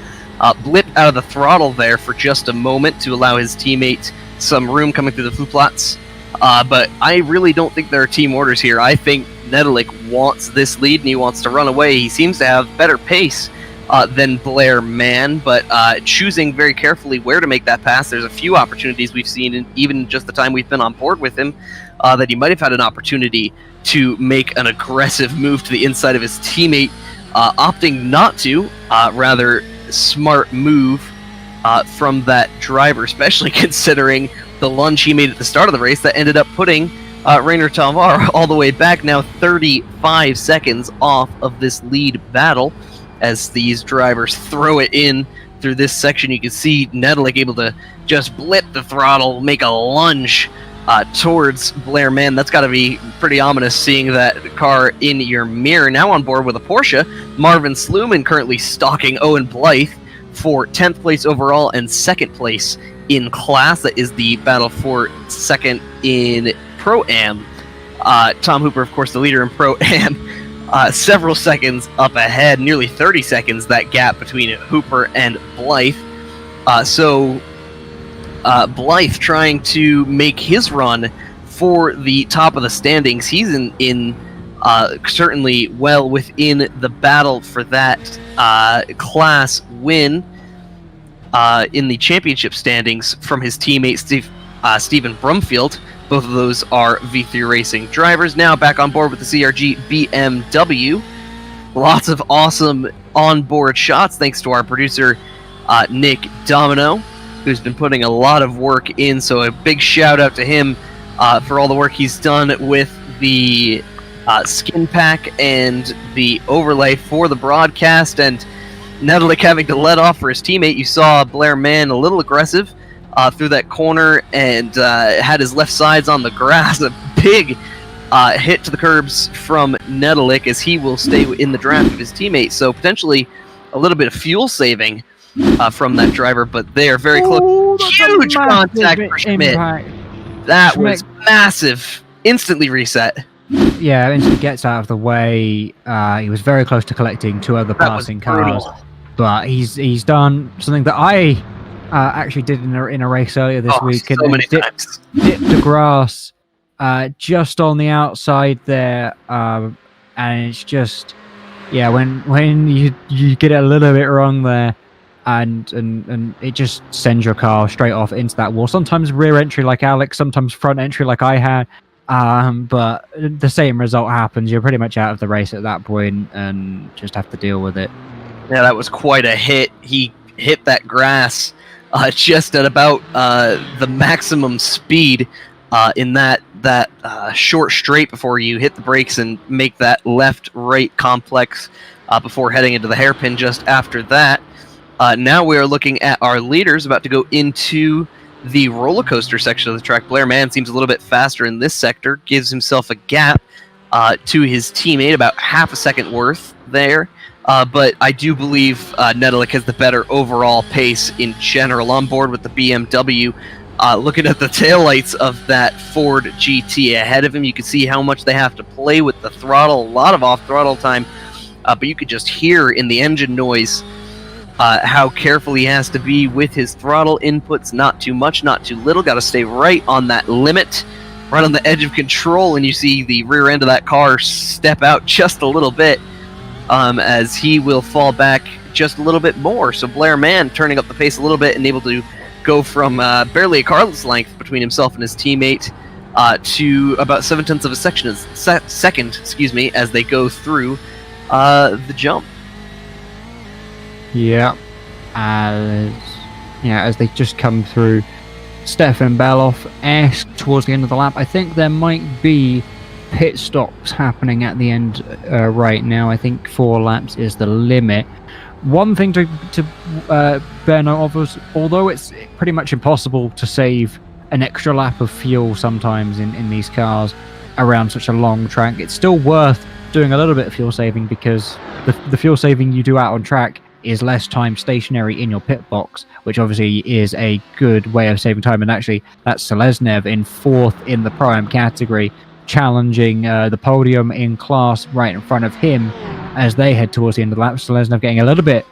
blip out of the throttle there for just a moment to allow his teammate some room coming through the Flugplatz. But I really don't think there are team orders here. I think Nedelik wants this lead and he wants to run away. He seems to have better pace than Blair Mann, but choosing very carefully where to make that pass. There's a few opportunities we've seen, in even just the time we've been on board with him, that he might have had an opportunity to make an aggressive move to the inside of his teammate, opting not to. Rather smart move from that driver, especially considering the lunge he made at the start of the race that ended up putting Rainer Talvar all the way back, now 35 seconds off of this lead battle. As these drivers throw it in through this section, you can see Nedelik able to just blip the throttle, make a lunge towards Blair Mann. That's got to be pretty ominous, seeing that car in your mirror. Now on board with a Porsche, Marvin Sluman currently stalking Owen Blythe for 10th place overall and 2nd place in class. That is the battle for 2nd in Pro-Am. Tom Hooper, of course, the leader in Pro-Am. Several seconds up ahead, nearly 30 seconds, that gap between Hooper and Blythe. So Blythe trying to make his run for the top of the standings. He's in certainly well within the battle for that class win in the championship standings from his teammate Stephen Brumfield. Both of those are V3 Racing drivers. Now back on board with the CRG BMW. Lots of awesome onboard shots thanks to our producer Nick Domino, who's been putting a lot of work in. So a big shout out to him for all the work he's done with the skin pack and the overlay for the broadcast. And Nedelik having to let off for his teammate. You saw Blair Mann a little aggressive through that corner and had his left sides on the grass. A big hit to the curbs from Nedelik as he will stay in the draft of his teammate. So potentially a little bit of fuel saving from that driver, but they are very close. Huge contact for Schmidt. That was massive. Instantly reset. Yeah, instantly gets out of the way. He was very close to collecting 2 other passing cars, but he's done something that I actually did in a race earlier this week. So many times. Dipped the grass just on the outside there, and it's just, yeah, when you get it a little bit wrong there, and it just sends your car straight off into that wall. Sometimes rear entry like Alex, sometimes front entry like I had, but the same result happens. You're pretty much out of the race at that point and just have to deal with it. Yeah, that was quite a hit. He hit that grass just at about the maximum speed in that short straight before you hit the brakes and make that left-right complex before heading into the hairpin just after that. Now we are looking at our leaders about to go into the roller coaster section of the track. Blair Mann seems a little bit faster in this sector, gives himself a gap to his teammate, about half a second worth there. But I do believe Nedelik has the better overall pace in general. On board with the BMW, Looking at the taillights of that Ford GT ahead of him, you can see how much they have to play with the throttle, a lot of off-throttle time, but you could just hear in the engine noise how careful he has to be with his throttle inputs. Not too much, not too little, got to stay right on that limit, right on the edge of control, and you see the rear end of that car step out just a little bit as he will fall back just a little bit more. So Blair Mann turning up the pace a little bit and able to go from barely a car's length between himself and his teammate to about 0.7 of a second, as they go through the jump. Yeah, as they just come through. Stefan Beloff towards the end of the lap. I think there might be pit stops happening at the end right now. I think 4 laps is the limit. One thing to bear note of is, although it's pretty much impossible to save an extra lap of fuel sometimes in these cars around such a long track, it's still worth doing a little bit of fuel saving, because the fuel saving you do out on track is less time stationary in your pit box, which obviously is a good way of saving time. And actually, that's Seleznev in 4th in the Prime category, challenging the podium in class right in front of him as they head towards the end of the lap. Seleznev getting a little bit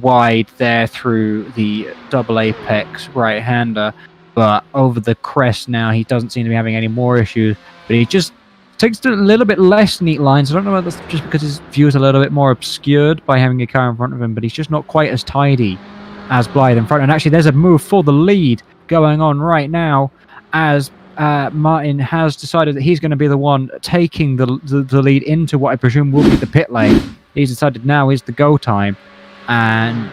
wide there through the double apex right-hander, but over the crest now, he doesn't seem to be having any more issues, but he just takes a little bit less neat lines. I don't know whether that's just because his view is a little bit more obscured by having a car in front of him, but he's just not quite as tidy as Blythe in front. And actually, there's a move for the lead going on right now, as Martin has decided that he's going to be the one taking the lead into what I presume will be the pit lane. He's decided now is the go time, and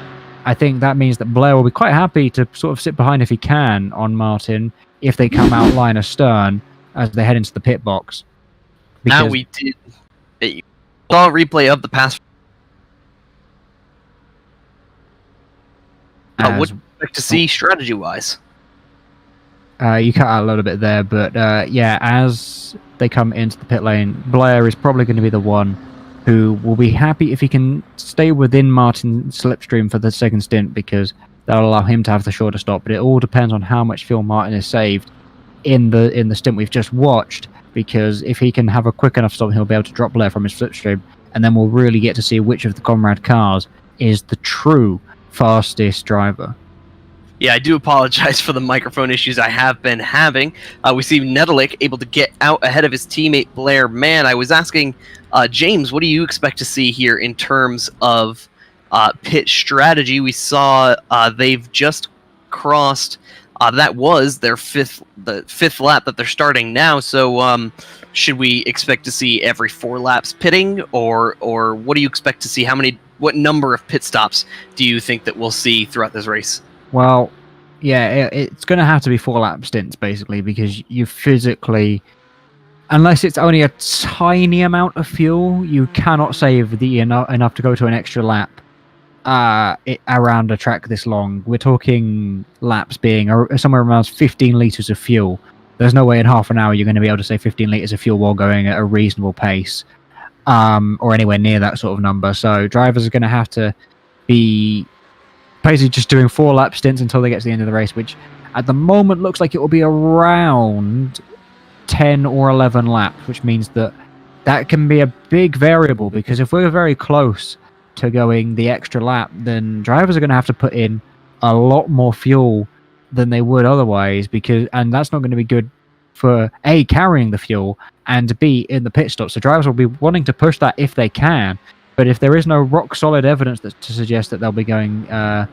I think that means that Blair will be quite happy to sort of sit behind if he can on Martin if they come out line astern as they head into the pit box. Now we did saw a replay of the pass. What do you expect to see strategy-wise? You cut out a little bit there, but yeah, as they come into the pit lane, Blair is probably going to be the one who will be happy if he can stay within Martin's slipstream for the second stint, because that'll allow him to have the shorter stop. But it all depends on how much fuel Martin has saved in the stint we've just watched, because if he can have a quick enough stop, he'll be able to drop Blair from his slipstream, and then we'll really get to see which of the Comrade cars is the true fastest driver. Yeah, I do apologize for the microphone issues I have been having. We see Nedelik able to get out ahead of his teammate Blair Mann. I was asking James, what do you expect to see here in terms of pit strategy? We saw they've just crossed. That was their fifth lap that they're starting now. So should we expect to see every 4 laps pitting, or what do you expect to see? What number of pit stops do you think that we'll see throughout this race? Well, yeah, it's going to have to be 4 lap stints, basically, because you physically, unless it's only a tiny amount of fuel, you cannot save enough to go to an extra lap around a track this long. We're talking laps being somewhere around 15 litres of fuel. There's no way in half an hour you're going to be able to save 15 litres of fuel while going at a reasonable pace, or anywhere near that sort of number. So drivers are going to have to be basically just doing 4 lap stints until they get to the end of the race, which at the moment looks like it will be around 10 or 11 laps, which means that can be a big variable, because if we're very close to going the extra lap, then drivers are going to have to put in a lot more fuel than they would otherwise, and that's not going to be good for A, carrying the fuel, and B, in the pit stop. So drivers will be wanting to push that if they can, but if there is no rock solid evidence to suggest that they'll be going an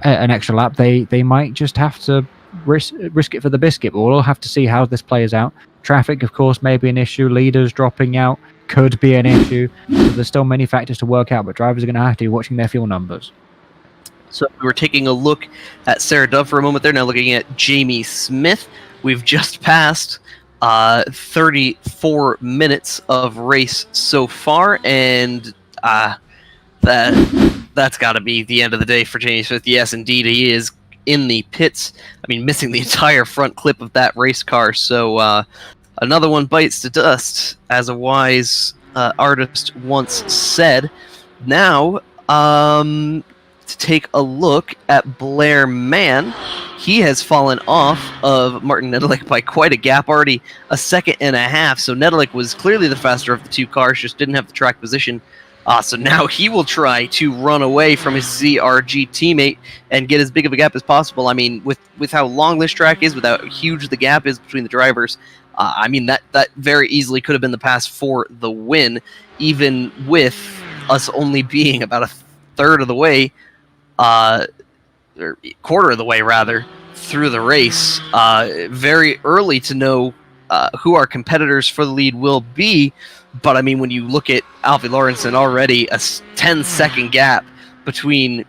extra lap, they might just have to risk it for the biscuit. But we'll all have to see how this plays out. Traffic, of course, may be an issue. Leaders dropping out could be an issue. So there's still many factors to work out, but drivers are going to have to be watching their fuel numbers. So we're taking a look at Sarah Dove for a moment there. Now looking at Jamie Smith. We've just passed 34 minutes of race so far, and that's got to be the end of the day for Jamie Smith. Yes, indeed, he is in the pits. I mean, missing the entire front clip of that race car. So another one bites the dust, as a wise artist once said. Now, to take a look at Blair Mann. He has fallen off of Martin Nedelik by quite a gap, already a second and a half. So Nedelik was clearly the faster of the two cars, just didn't have the track position. So now he will try to run away from his CRG teammate and get as big of a gap as possible. I mean, with how long this track is, with how huge the gap is between the drivers, I mean, that very easily could have been the pass for the win, even with us only being about a third of the way, or quarter of the way rather, through the race. Very early to know who our competitors for the lead will be, but I mean, when you look at Alfie Lawrenson, already a 10-second gap between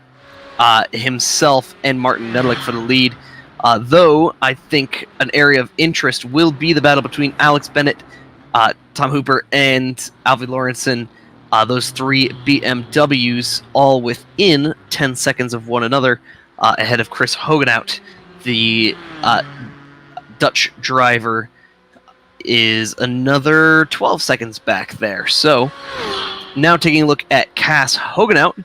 himself and Martin Nedelik for the lead. Though I think an area of interest will be the battle between Alex Bennett, Tom Hooper, and Alfie Lawrenson. Those three BMWs all within 10 seconds of one another, ahead of Chris Hogenout. The Dutch driver is another 12 seconds back there. So now taking a look at Cass Hogenout,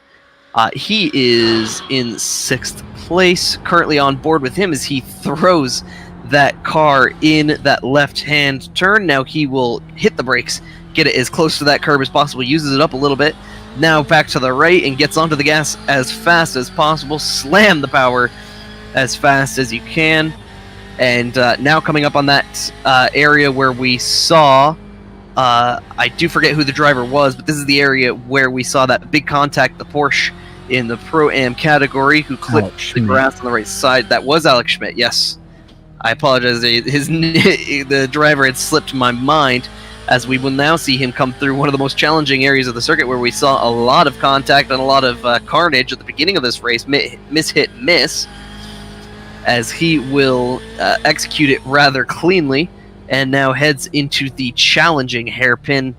he is in 6th place. Currently on board with him as he throws that car in that left-hand turn. Now he will hit the brakes, get it as close to that curb as possible, uses it up a little bit. Now back to the right and gets onto the gas as fast as possible. Slam the power as fast as you can. And now coming up on that area where we saw, I do forget who the driver was, but this is the area where we saw that big contact, the Porsche in the Pro-Am category, who clipped the grass on the right side. That was Alex Schmidt, yes. I apologize, the driver had slipped my mind, as we will now see him come through one of the most challenging areas of the circuit, where we saw a lot of contact and a lot of carnage at the beginning of this race, miss, as he will execute it rather cleanly, and now heads into the challenging hairpin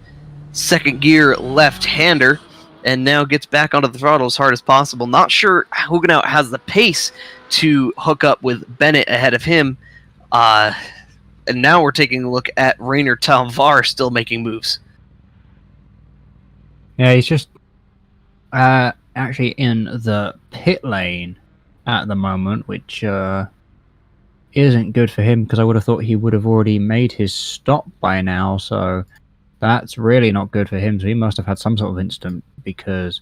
second gear left-hander, and now gets back onto the throttle as hard as possible. Not sure Hogenout has the pace to hook up with Bennett ahead of him. And now we're taking a look at Rainer Talvar still making moves. Yeah, he's just actually in the pit lane at the moment, which isn't good for him, because I would have thought he would have already made his stop by now, so that's really not good for him. So he must have had some sort of incident, because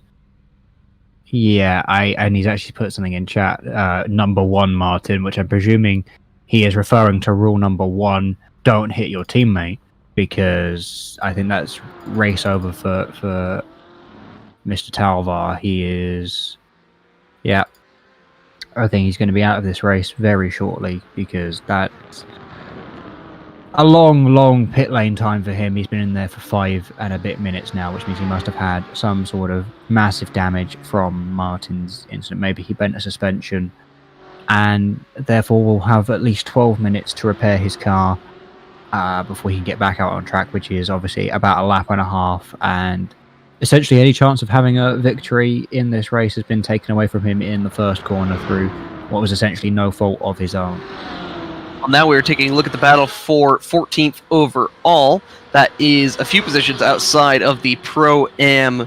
yeah, and he's actually put something in chat, number 1 Martin, which I'm presuming he is referring to rule number 1, don't hit your teammate, because I think that's race over for Mr. Talvar. He is, yeah, I think he's going to be out of this race very shortly, because that's a long pit lane time for him. He's been in there for 5 and a bit minutes now, which means he must have had some sort of massive damage from Martin's incident. Maybe he bent a suspension, and therefore will have at least 12 minutes to repair his car before he can get back out on track, which is obviously about a lap and a half, and essentially any chance of having a victory in this race has been taken away from him in the first corner through what was essentially no fault of his own. Well, now we're taking a look at the battle for 14th overall. That is a few positions outside of the Pro-Am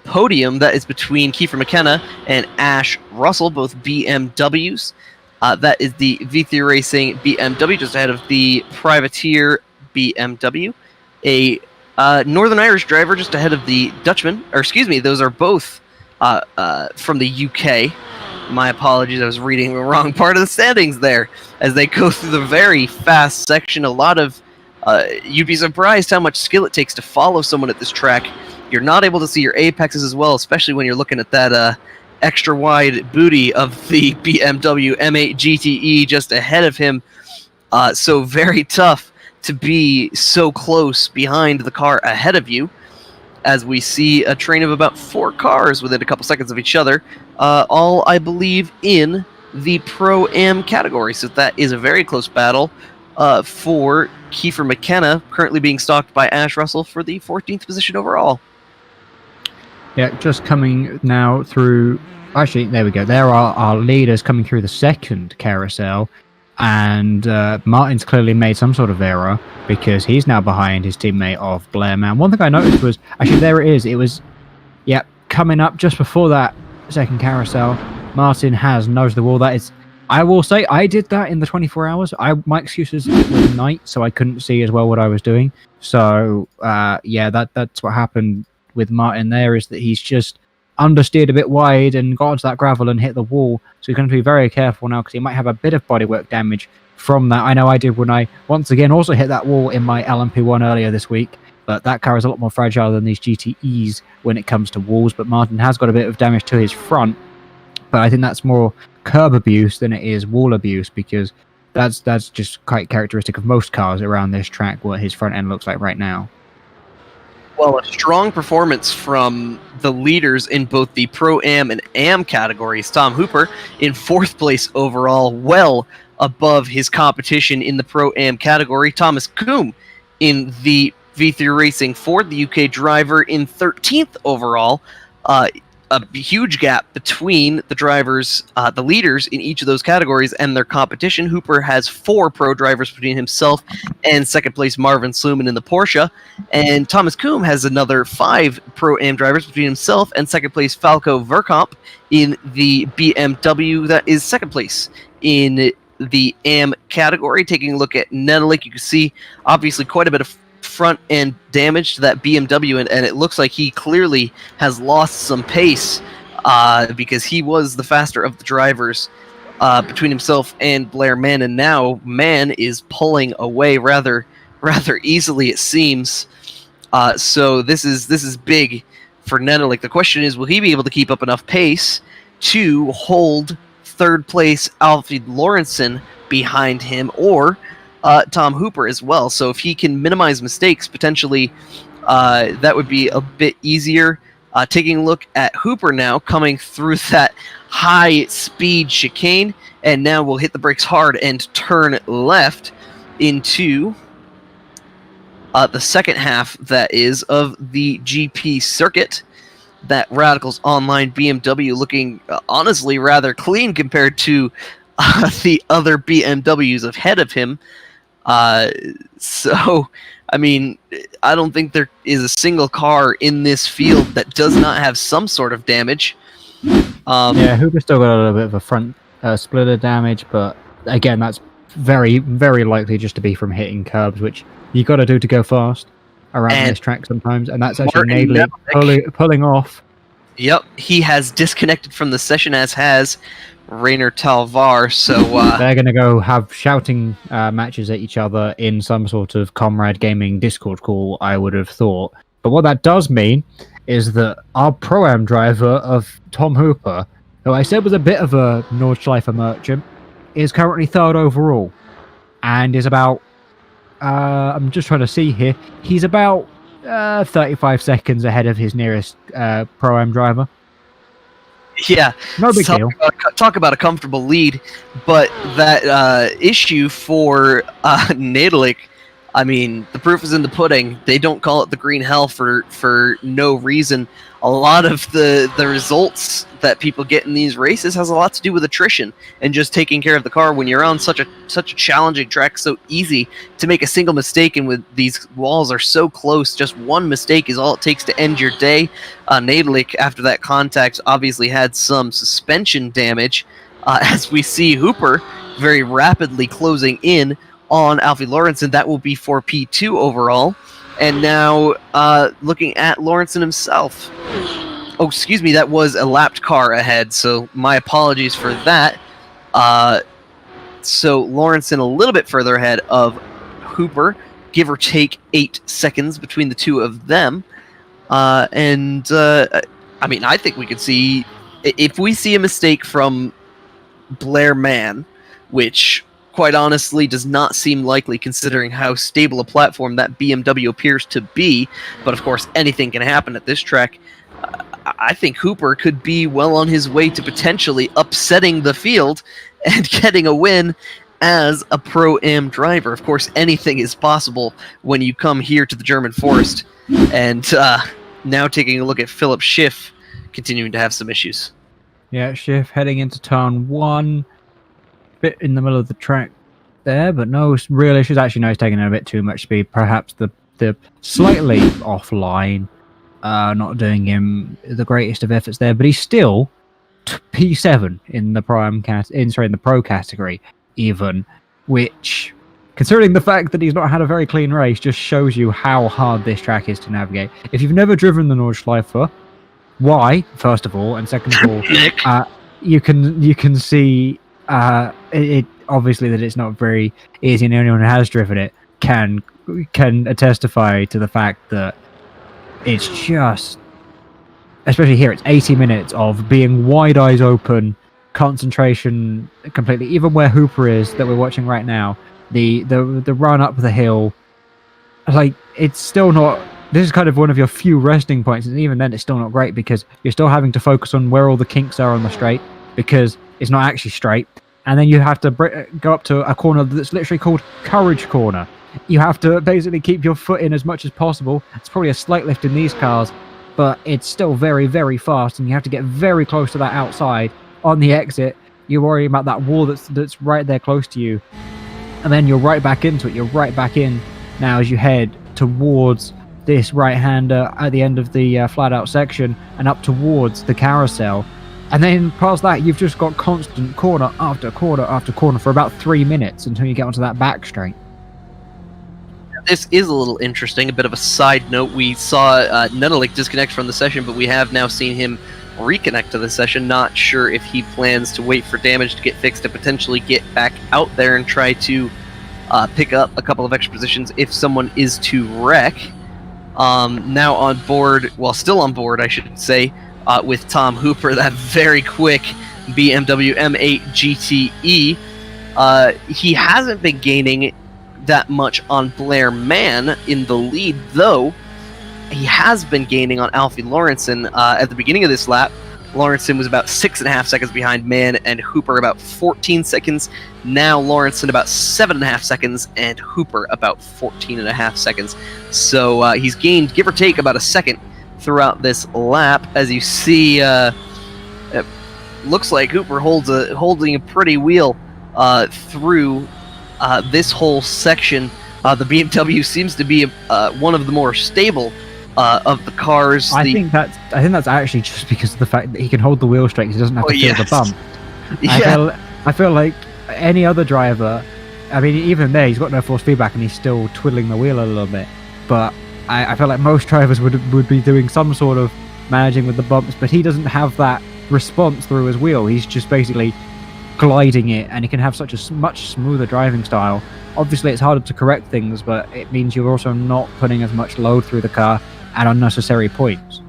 podium. That is between Kiefer McKenna and Ash Russell, both BMWs. That is the V3 Racing BMW, just ahead of the Privateer BMW. A Northern Irish driver just ahead of the Dutchman. Or excuse me, those are both from the UK. My apologies, I was reading the wrong part of the standings there. As they go through the very fast section, a lot of... you'd be surprised how much skill it takes to follow someone at this track. You're not able to see your apexes as well, especially when you're looking at that extra wide booty of the BMW M8 GTE just ahead of him. So very tough to be so close behind the car ahead of you, as we see a train of about 4 cars within a couple seconds of each other, all, I believe, in the Pro-Am category. So that is a very close battle for Kiefer McKenna, currently being stalked by Ash Russell for the 14th position overall. Yeah, just coming now through... Actually, there we go. There are our leaders coming through the second carousel, and Martin's clearly made some sort of error, because he's now behind his teammate of Blair Mann. One thing I noticed was... Actually, there it is. It was... Yeah, coming up just before that second carousel. Martin has nosed the wall. That is, I will say, I did that in the 24 hours. My excuses was night, so I couldn't see as well what I was doing. So yeah, that's what happened with Martin there, is that he's just understeered a bit wide and got onto that gravel and hit the wall. So he's going to be very careful now, because he might have a bit of bodywork damage from that. I know I did when I once again also hit that wall in my LMP1 earlier this week. But that car is a lot more fragile than these GTEs when it comes to walls. But Martin has got a bit of damage to his front. But I think that's more curb abuse than it is wall abuse, because that's just quite characteristic of most cars around this track, what his front end looks like right now. Well, a strong performance from the leaders in both the Pro-Am and Am categories. Tom Hooper in 4th place overall, well above his competition in the Pro-Am category. Thomas Coombe in the V3 Racing Ford, the UK driver, in 13th overall. A huge gap between the drivers, the leaders in each of those categories, and their competition. Hooper has 4 pro drivers between himself and second place Marvin Sluman in the Porsche, and Thomas Coombe has another 5 Pro-Am drivers between himself and second place Falco Verkamp in the BMW, that is second place in the Am category. Taking a look at Nedelik, you can see obviously quite a bit of front end damage to that BMW, and it looks like he clearly has lost some pace because he was the faster of the drivers between himself and Blair Mann, and now Mann is pulling away rather easily, it seems. So this is big for Nedelik. The question is, will he be able to keep up enough pace to hold 3rd place Alfie Lawrenson behind him, or Tom Hooper as well? So if he can minimize mistakes, potentially that would be a bit easier. Taking a look at Hooper now, coming through that high-speed chicane, and now we'll hit the brakes hard and turn left into the second half, that is, of the GP circuit. That Radicals Online BMW looking honestly rather clean compared to the other BMWs ahead of him. So, I mean, I don't think there is a single car in this field that does not have some sort of damage. Yeah, Hooper's still got a little bit of a front splitter damage, but again, that's very, very likely just to be from hitting curbs, which you got to do to go fast around this track sometimes, and that's actually Nedelik pulling off. Yep, he has disconnected from the session, as has Rainer Talvar, so they're going to go have shouting matches at each other in some sort of Comrade Gaming Discord call, I would have thought. But what that does mean is that our Pro-Am driver of Tom Hooper, who I said was a bit of a Nordschleife merchant, is currently 3rd overall, and is about, I'm just trying to see here, he's about 35 seconds ahead of his nearest Pro-Am driver. Yeah, no big deal. Talk about a comfortable lead, but that issue for Nedelik, I mean, the proof is in the pudding. They don't call it the green hell for no reason. A lot of the results that people get in these races has a lot to do with attrition and just taking care of the car when you're on such a challenging track. So easy to make a single mistake, and with these walls are so close, just one mistake is all it takes to end your day. Nedelik, after that contact, obviously had some suspension damage, as we see Hooper very rapidly closing in on Alfie Lawrenson. That will be for P2 overall. And now looking at Lawrenson himself. Oh, excuse me, that was a lapped car ahead, so my apologies for that. So Lawrenson a little bit further ahead of Hooper, give or take 8 seconds between the two of them. I mean, I think we could see, if we see a mistake from Blair Mann, which quite honestly does not seem likely considering how stable a platform that BMW appears to be, but of course anything can happen at this track. I think Hooper could be well on his way to potentially upsetting the field and getting a win as a Pro-Am driver. Of course, anything is possible when you come here to the German Forest. And now taking a look at Philip Schiff, continuing to have some issues. Yeah, Schiff heading into turn 1. Bit in the middle of the track there, but no real issues. Actually, no, he's taking a bit too much speed. Perhaps the slightly offline, not doing him the greatest of efforts there, but he's still P7 in the in the pro category, even, which, considering the fact that he's not had a very clean race, just shows you how hard this track is to navigate. If you've never driven the Nordschleife, why, first of all, and second of all, you can see it obviously that it's not very easy, and anyone who has driven it can testify to the fact that it's just, especially here, it's 80 minutes of being wide eyes open, concentration completely. Even where Hooper is, that we're watching right now, the run up the hill, like, it's still not. This is kind of one of your few resting points, and even then, it's still not great because you're still having to focus on where all the kinks are on the straight because it's not actually straight. And then you have to go up to a corner that's literally called Courage Corner. You have to basically keep your foot in as much as possible. It's probably a slight lift in these cars, but it's still very, very fast, and you have to get very close to that outside. On the exit, you're worrying about that wall that's right there close to you, and then you're right back into it. You're right back in now as you head towards this right-hander at the end of the flat-out section and up towards the carousel. And then past that, you've just got constant corner after corner after corner for about 3 minutes until you get onto that back straight. This is a little interesting. A bit of a side note, we saw Nenelik disconnect from the session, but we have now seen him reconnect to the session. Not sure if he plans to wait for damage to get fixed and potentially get back out there and try to pick up a couple of extra positions if someone is to wreck. Now on board, well, still on board, I should say, with Tom Hooper, that very quick BMW M8 GTE. He hasn't been gaining that much on Blair Mann in the lead, though he has been gaining on Alfie Lawrenson. At the beginning of this lap, Lawrenson was about 6.5 seconds behind Mann and Hooper about 14 seconds. Now Lawrenson about 7.5 seconds and Hooper about 14.5 seconds. So he's gained, give or take, about a second throughout this lap. As you see, it looks like Hooper holding a pretty wheel through this whole section. The BMW seems to be one of the more stable of the cars. I think that's actually just because of the fact that he can hold the wheel straight. He doesn't have to feel the bump. Yeah. I feel like any other driver, I mean, even there, he's got no force feedback and he's still twiddling the wheel a little bit. But I feel like most drivers would be doing some sort of managing with the bumps, but he doesn't have that response through his wheel. He's just basically gliding it, and he can have such a much smoother driving style. Obviously, it's harder to correct things, but it means you're also not putting as much load through the car at unnecessary points.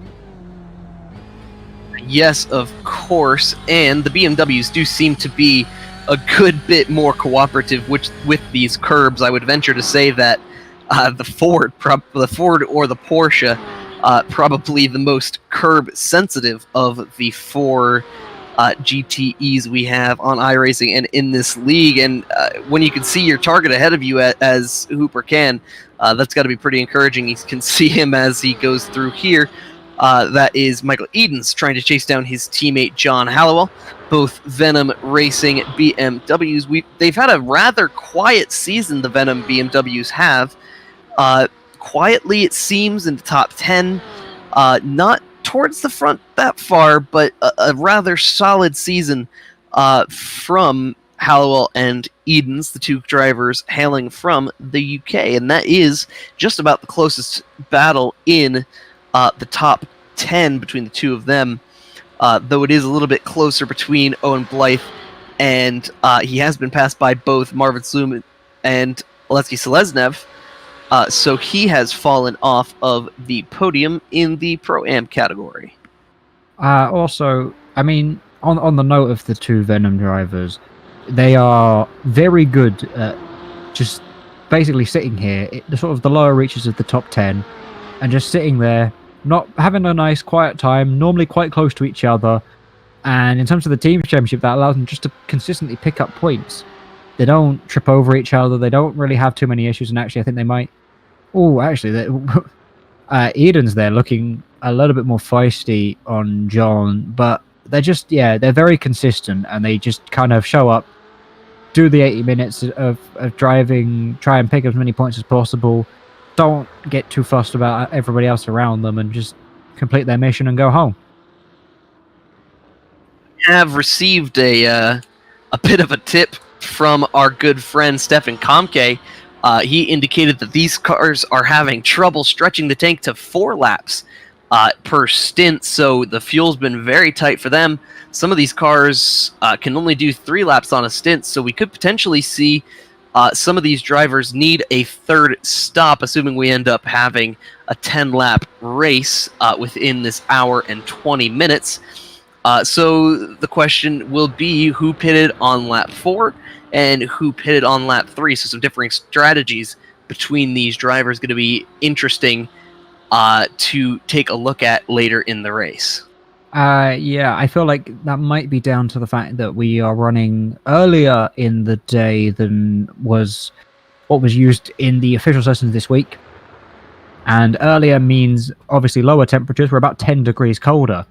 Yes, of course, and the BMWs do seem to be a good bit more cooperative with these curbs. I would venture to say that the Ford or the Porsche, probably the most curb sensitive of the four GTEs we have on iRacing and in this league. And when you can see your target ahead of you as Hooper can, that's got to be pretty encouraging. You can see him as he goes through here. That is Michael Edens trying to chase down his teammate John Hallowell. Both Venom Racing BMWs. They've had a rather quiet season, the Venom BMWs have. Quietly, it seems, in the top 10. Not towards the front that far, but a rather solid season from Hallowell and Edens, the two drivers hailing from the UK. And that is just about the closest battle in the top 10 between the two of them, though it is a little bit closer between Owen Blythe, and he has been passed by both Marvin Sloom and Oleksiy Seleznev, so he has fallen off of the podium in the Pro-Am category. Also, I mean, on the note of the two Venom drivers, they are very good at just basically sitting here, the sort of the lower reaches of the top 10, and just sitting there, not having a nice quiet time, normally quite close to each other. And in terms of the team championship, that allows them just to consistently pick up points. They don't trip over each other. They don't really have too many issues. And actually, I think they might. Oh, actually, Eden's there looking a little bit more feisty on John, but they're just, they're very consistent, and they just kind of show up, do the 80 minutes of driving, try and pick as many points as possible. Don't get too fussed about everybody else around them, and just complete their mission and go home. have received a bit of a tip from our good friend Stefan Komke. He indicated that these cars are having trouble stretching the tank to 4 laps per stint, so the fuel's been very tight for them. Some of these cars can only do 3 laps on a stint, so we could potentially see some of these drivers need a third stop, assuming we end up having a 10-lap race within this hour and 20 minutes. So the question will be who pitted on lap 4 and who pitted on lap 3. So some differing strategies between these drivers going to be interesting to take a look at later in the race. Yeah, I feel like that might be down to the fact that we are running earlier in the day than was what was used in the official sessions this week. And earlier means obviously lower temperatures. We're about 10 degrees colder.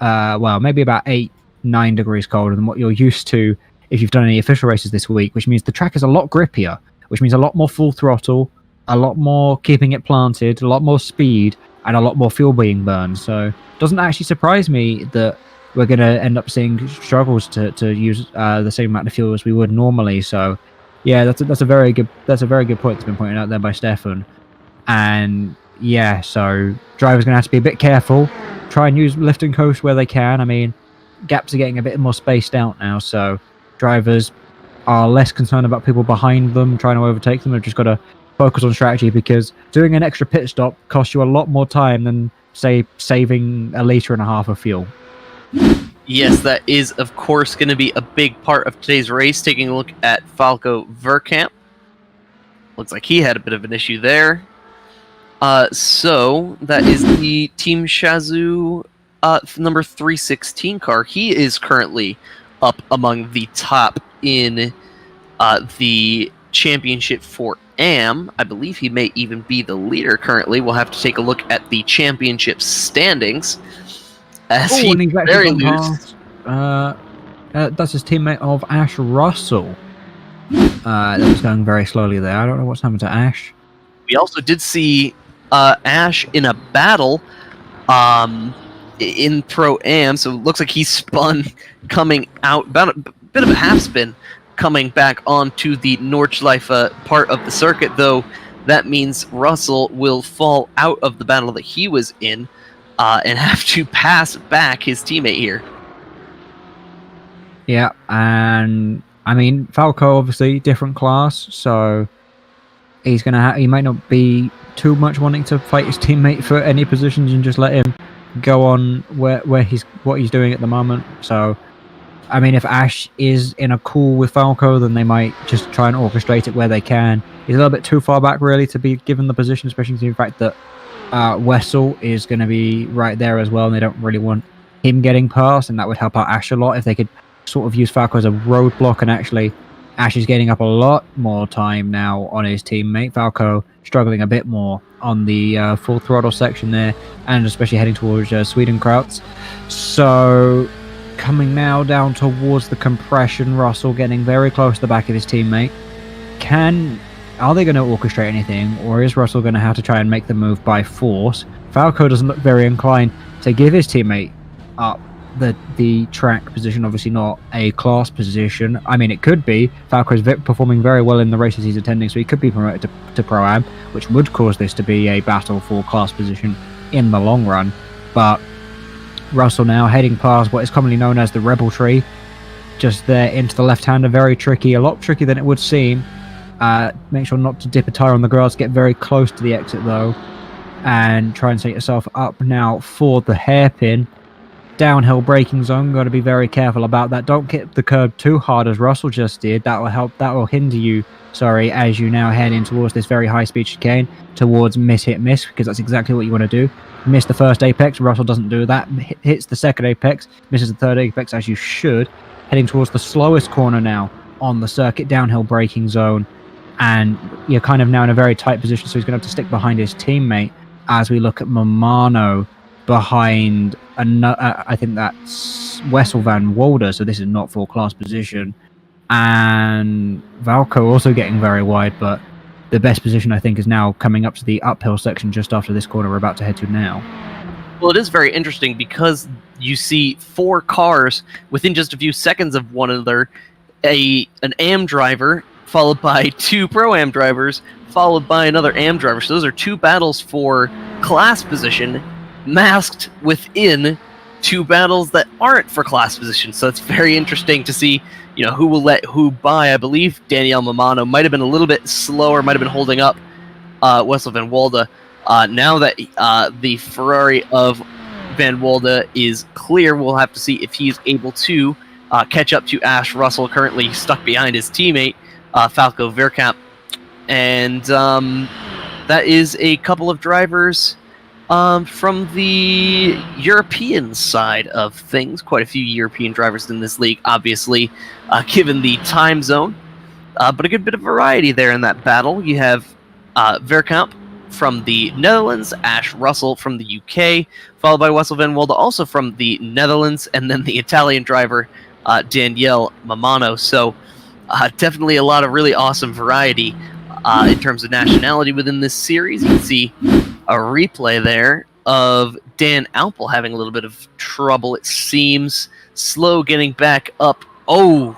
Well, maybe about 8-9 degrees colder than what you're used to if you've done any official races this week, which means the track is a lot grippier, which means a lot more full throttle, a lot more keeping it planted, a lot more speed, and a lot more fuel being burned. So it doesn't actually surprise me that we're going to end up seeing struggles to use the same amount of fuel as we would normally. So yeah, that's a very good point that's been pointed out there by Stefan. And yeah, so drivers going to have to be a bit careful, try and use lift and coast where they can. I mean, gaps are getting a bit more spaced out now, so drivers are less concerned about people behind them trying to overtake them. They've just got to focus on strategy, because doing an extra pit stop costs you a lot more time than, say, saving 1.5 liters of fuel. Yes, that is, of course, going to be a big part of today's race. Taking a look at Falco Verkamp. Looks like he had a bit of an issue there. So that is the Team Shazoo number 316 car. He is currently up among the top in the championship for AM. I believe he may even be the leader currently. We'll have to take a look at the championship standings. As he's very loose. That's his teammate of Ash Russell. That was going very slowly there. I don't know what's happened to Ash. We also did see Ash in a battle in Pro-Am, so it looks like he spun coming out, about a bit of a half spin, coming back onto the Nordschleife part of the circuit, though that means Russell will fall out of the battle that he was in and have to pass back his teammate here. Yeah, and I mean, Falco obviously different class, so he's gonna he might not be too much wanting to fight his teammate for any positions and just let him go on what he's doing at the moment. So I mean, if Ash is in a call with Falco, then they might just try and orchestrate it where they can. He's a little bit too far back, really, to be given the position, especially the fact that Wessel is going to be right there as well, and they don't really want him getting past, and that would help out Ash a lot if they could sort of use Falco as a roadblock. And actually, Ash is getting up a lot more time now on his teammate. Falco struggling a bit more on the full throttle section there, and especially heading towards Swedenkrautz. So coming now down towards the compression, Russell getting very close to the back of his teammate. Are they going to orchestrate anything, or is Russell going to have to try and make the move by force? Falco doesn't look very inclined to give his teammate up the track position, obviously not a class position. I mean, it could be. Falco is performing very well in the races he's attending, so he could be promoted to Pro-Am, which would cause this to be a battle for class position in the long run. But Russell now heading past what is commonly known as the Rebel Tree, just there into the left-hander. Very tricky, a lot trickier than it would seem. Make sure not to dip a tire on the grass. Get very close to the exit though, and try and set yourself up now for the hairpin. Downhill braking zone, got to be very careful about that. Don't hit the curb too hard as Russell just did. That will hinder you, as you now head in towards this very high speed chicane, towards miss, because that's exactly what you want to do. Miss the first apex, Russell doesn't do that. Hits the second apex, misses the third apex, as you should. Heading towards the slowest corner now on the circuit, downhill braking zone. And you're kind of now in a very tight position, so he's going to have to stick behind his teammate as we look at Momano behind, I think that's Wessel van Walder, so this is not full class position. And Valco also getting very wide, but the best position I think is now coming up to the uphill section just after this corner we're about to head to now. Well, it is very interesting because you see 4 cars within just a few seconds of one another, an AM driver followed by 2 Pro-Am drivers, followed by another AM driver. So those are 2 battles for class position, masked within 2 battles that aren't for class position. So it's very interesting to see, who will let who by. I believe Danielle Mamano might have been a little bit slower, might have been holding up Wessel van Walde. Now that the Ferrari of Van Walde is clear, we'll have to see if he's able to catch up to Ash Russell, currently stuck behind his teammate, Falco Verkamp. And that is a couple of drivers from the European side of things. Quite a few European drivers in this league, obviously, given the time zone. But a good bit of variety there in that battle. You have Verkamp from the Netherlands, Ash Russell from the UK, followed by Wessel van Walde, also from the Netherlands, and then the Italian driver, Danielle Mamano. So definitely a lot of really awesome variety in terms of nationality within this series. You can see a replay there of Dan Alpel having a little bit of trouble, it seems. Slow getting back up. Oh,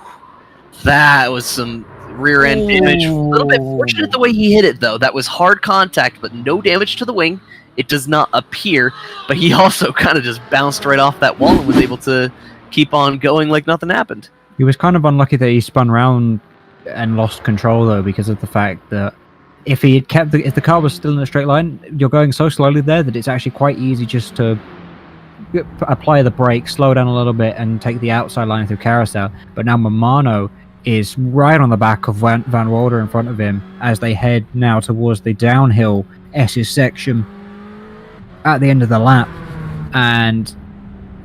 that was some rear end damage. A little bit fortunate the way he hit it, though. That was hard contact, but no damage to the wing. It does not appear, but he also kind of just bounced right off that wall and was able to keep on going like nothing happened. He was kind of unlucky that he spun around and lost control, though, because of the fact that if he had kept if the car was still in a straight line, you're going so slowly there that it's actually quite easy just to apply the brake, slow down a little bit, and take the outside line through carousel. But now Mamano is right on the back of Van Walde in front of him as they head now towards the downhill S's section at the end of the lap. And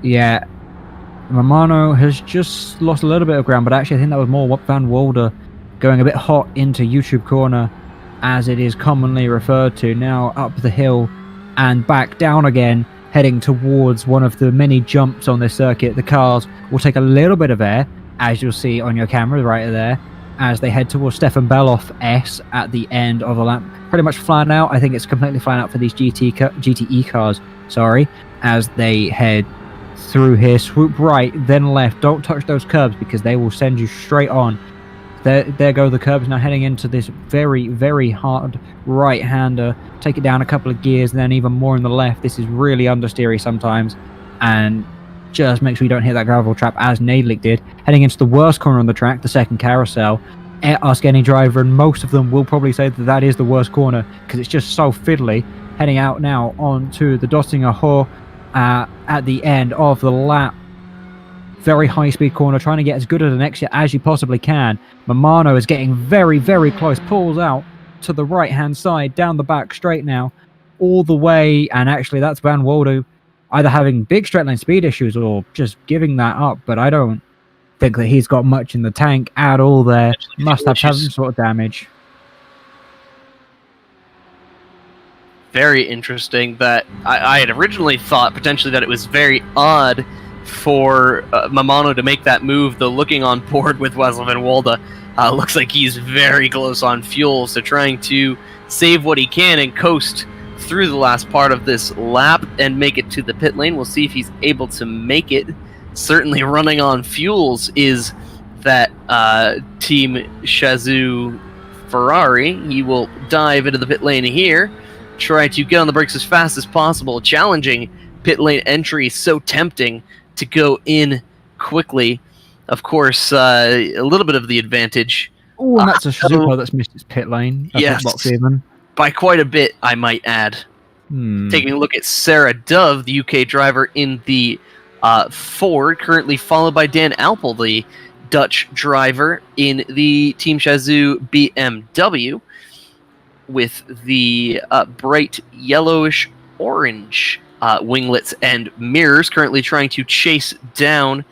yeah, Mamano has just lost a little bit of ground, but actually I think that was more Van Walde going a bit hot into YouTube corner, as it is commonly referred to, now up the hill and back down again, heading towards one of the many jumps on this circuit. The cars will take a little bit of air, as you'll see on your camera right there, as they head towards Stefan Beloff S at the end of the lap. Pretty much flat out. I think it's completely flat out for these GTE cars, as they head through here. Swoop right, then left. Don't touch those curbs because they will send you straight on. There go the curbs, now heading into this very, very hard right-hander. Take it down a couple of gears, and then even more in the left. This is really understeery sometimes, and just make sure you don't hit that gravel trap as Nadlik did. Heading into the worst corner on the track, the second carousel. Ask any driver, and most of them will probably say that that is the worst corner because it's just so fiddly. Heading out now onto the Dottinger Hor at the end of the lap. Very high-speed corner, trying to get as good at an exit as you possibly can. Mamano is getting very, very close. Pulls out to the right-hand side, down the back straight now, all the way. And actually, that's Van Walde either having big straight-line speed issues or just giving that up. But I don't think that he's got much in the tank at all there. Must have some sort of damage. Very interesting that I had originally thought potentially that it was very odd for Mamano to make that move, though looking on board with Wessel van Walde, looks like he's very close on fuel, so trying to save what he can and coast through the last part of this lap and make it to the pit lane. We'll see if he's able to make it. Certainly running on fuels is that Team Shazoo Ferrari. He will dive into the pit lane here, try to get on the brakes as fast as possible, challenging pit lane entry, so tempting to go in quickly. Of course, a little bit of the advantage. Oh, and that's a Suzuka that's missed its pit lane. Yes, by quite a bit, I might add. Taking a look at Sarah Dove, the UK driver in the Ford, currently followed by Dan Alpel, the Dutch driver in the Team Shazoo BMW, with the bright yellowish orange winglets and mirrors, currently trying to chase down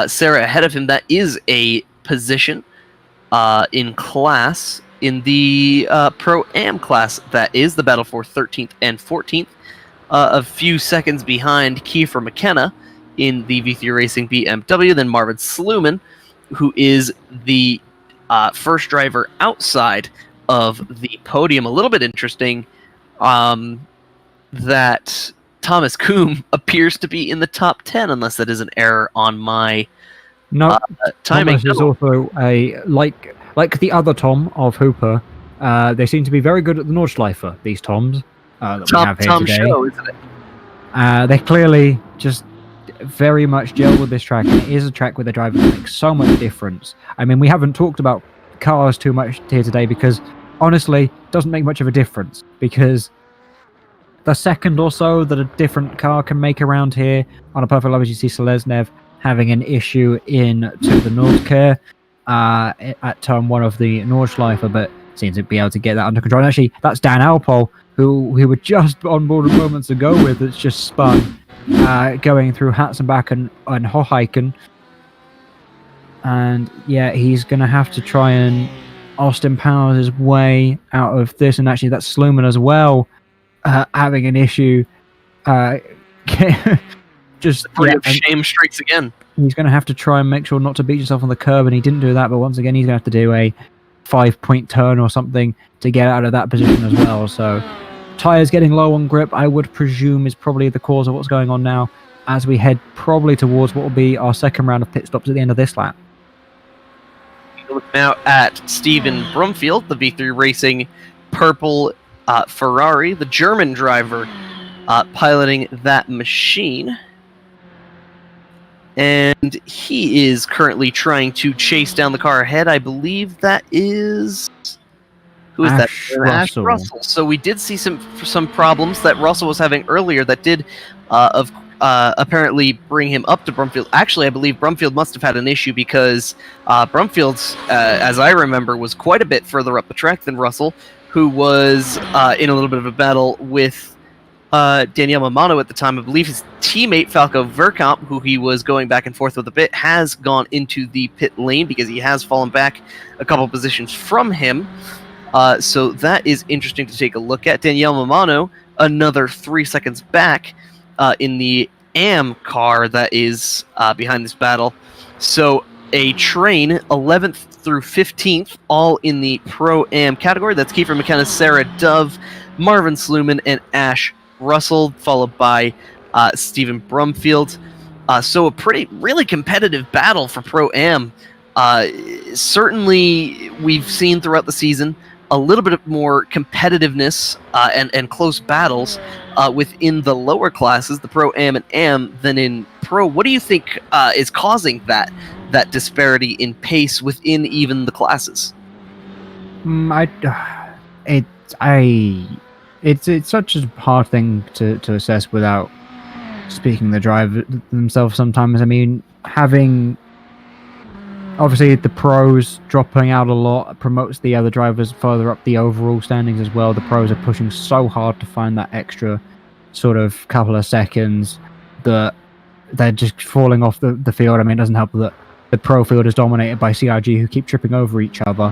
Sarah ahead of him. That is a position in class, in the Pro-Am class, that is the battle for 13th and 14th. A few seconds behind Kiefer McKenna in the V3 Racing BMW, then Marvin Sluman, who is the first driver outside of the podium. A little bit interesting that Thomas Coombe appears to be in the top 10, unless that is an error on my No, timing. Thomas is also like the other Tom of Hooper. They seem to be very good at the Nordschleife, these Toms that we have here Tom today. Show, isn't it? They clearly just very much gel with this track, and it is a track where the drivers make so much difference. I mean, we haven't talked about cars too much here today because, honestly, it doesn't make much of a difference, because the second or so that a different car can make around here, on a perfect level, you see Seleznev having an issue in to the Nordkehr at turn 1 of the Nordschleife, but seems to be able to get that under control. And actually, that's Dan Alpol, who we were just on board moments ago with, that's just spun, going through Hatzenbach and Hoheiken. And yeah, he's going to have to try and Austin Powers his way out of this. And actually, that's Sluman as well, having an issue. Just shame streaks again. He's going to have to try and make sure not to beat himself on the curb, and he didn't do that. But once again, he's going to have to do a 5-point turn or something to get out of that position as well. So tyres getting low on grip, I would presume, is probably the cause of what's going on now, as we head probably towards what will be our second round of pit stops at the end of this lap. Look now at Stephen Brumfield, the V3 Racing purple Ferrari, the German driver piloting that machine. And he is currently trying to chase down the car ahead. I believe that is... Who is that? Ash Russell. So we did see some problems that Russell was having earlier that did apparently bring him up to Brumfield. Actually, I believe Brumfield must have had an issue because Brumfield's, as I remember, was quite a bit further up the track than Russell, who was in a little bit of a battle with Daniel Mamano at the time. I believe his teammate Falco Verkamp, who he was going back and forth with a bit, has gone into the pit lane because he has fallen back a couple positions from him. So that is interesting to take a look at. Daniel Mamano, another 3 seconds back in the AM car that is behind this battle. So a train, 11th through 15th, all in the Pro-Am category. That's Kiefer McKenna, Sarah Dove, Marvin Sluman, and Ash Russell, followed by Stephen Brumfield. So a really competitive battle for Pro-Am. Certainly, we've seen throughout the season a little bit more competitiveness and close battles within the lower classes, the Pro-Am and Am, than in Pro. What do you think is causing that disparity in pace within even the classes? It's such a hard thing to assess without speaking the driver themselves sometimes. I mean, having obviously the pros dropping out a lot promotes the other drivers further up the overall standings as well. The pros are pushing so hard to find that extra sort of couple of seconds that they're just falling off the field. I mean, it doesn't help that the pro field is dominated by CRG, who keep tripping over each other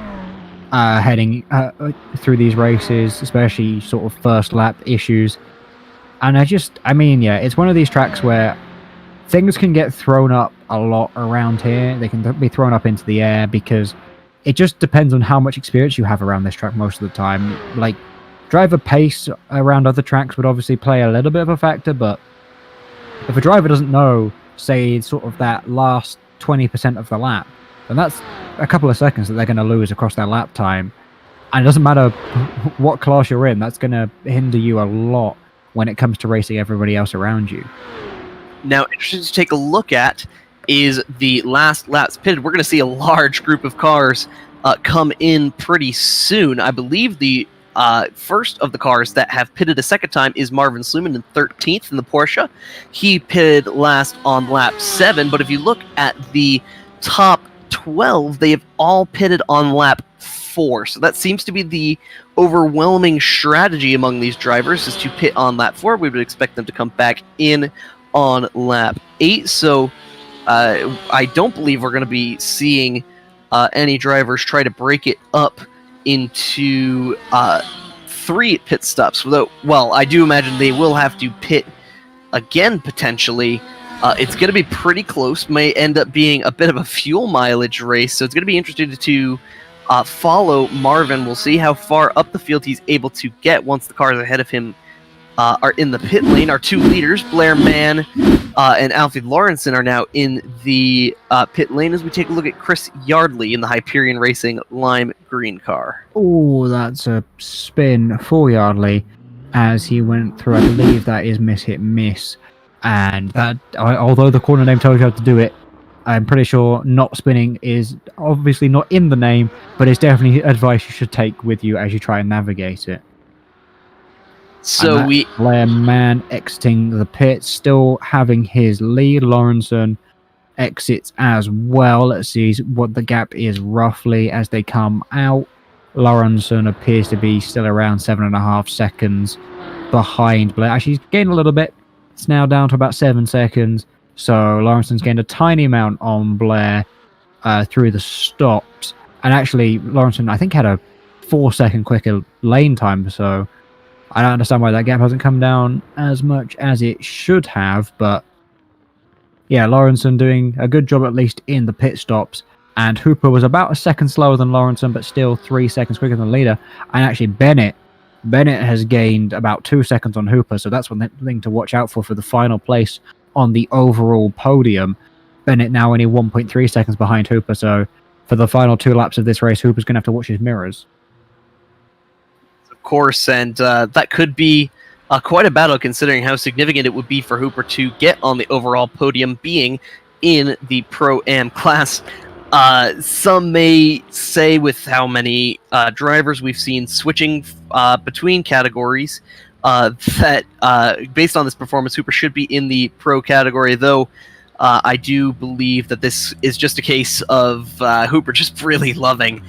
heading through these races, especially sort of first lap issues. And I mean, yeah, it's one of these tracks where things can get thrown up a lot around here. They can be thrown up into the air because it just depends on how much experience you have around this track most of the time. Like, driver pace around other tracks would obviously play a little bit of a factor, but if a driver doesn't know, say, sort of that last 20% of the lap, then that's a couple of seconds that they're going to lose across their lap time. And it doesn't matter what class you're in, that's going to hinder you a lot when it comes to racing everybody else around you. Now, interesting to take a look at is the last laps pitted. We're going to see a large group of cars come in pretty soon. I believe the first of the cars that have pitted a second time is Marvin Sluman in 13th in the Porsche. He pitted last on lap 7, but if you look at the top 12, they have all pitted on lap 4. So that seems to be the overwhelming strategy among these drivers, is to pit on lap 4. We would expect them to come back in on lap 8. So I don't believe we're going to be seeing any drivers try to break it up into 3 pit stops. Well, I do imagine they will have to pit again, potentially. It's going to be pretty close. May end up being a bit of a fuel mileage race, so it's going to be interesting to follow Marvin. We'll see how far up the field he's able to get once the cars ahead of him are in the pit lane. Our two leaders, Blair Mann and Alfie Lawrenson, are now in the pit lane as we take a look at Chris Yardley in the Hyperion Racing lime green car. Oh, that's a spin for Yardley as he went through. I believe that is miss hit miss, and that although the corner name tells you how to do it, I'm pretty sure not spinning is obviously not in the name, but it's definitely advice you should take with you as you try and navigate it. So Blair Mann exiting the pit, still having his lead. Lawrenson exits as well. Let's see what the gap is roughly as they come out. Lawrenson appears to be still around 7.5 seconds behind Blair. Actually, he's gained a little bit. It's now down to about 7 seconds. So Lawrenson's gained a tiny amount on Blair through the stops. And actually, Lawrenson, I think, had a 4-second quicker lane time. So I don't understand why that gap hasn't come down as much as it should have. But yeah, Lawrenson doing a good job at least in the pit stops. And Hooper was about a second slower than Lawrenson, but still 3 seconds quicker than the leader. And actually, Bennett has gained about 2 seconds on Hooper. So that's one thing to watch out for the final place on the overall podium. Bennett now only 1.3 seconds behind Hooper. So for the final 2 laps of this race, Hooper's going to have to watch his mirrors. Of course, and that could be quite a battle considering how significant it would be for Hooper to get on the overall podium being in the Pro-Am class. Some may say with how many drivers we've seen switching between categories that based on this performance, Hooper should be in the pro category, though I do believe that this is just a case of Hooper just really loving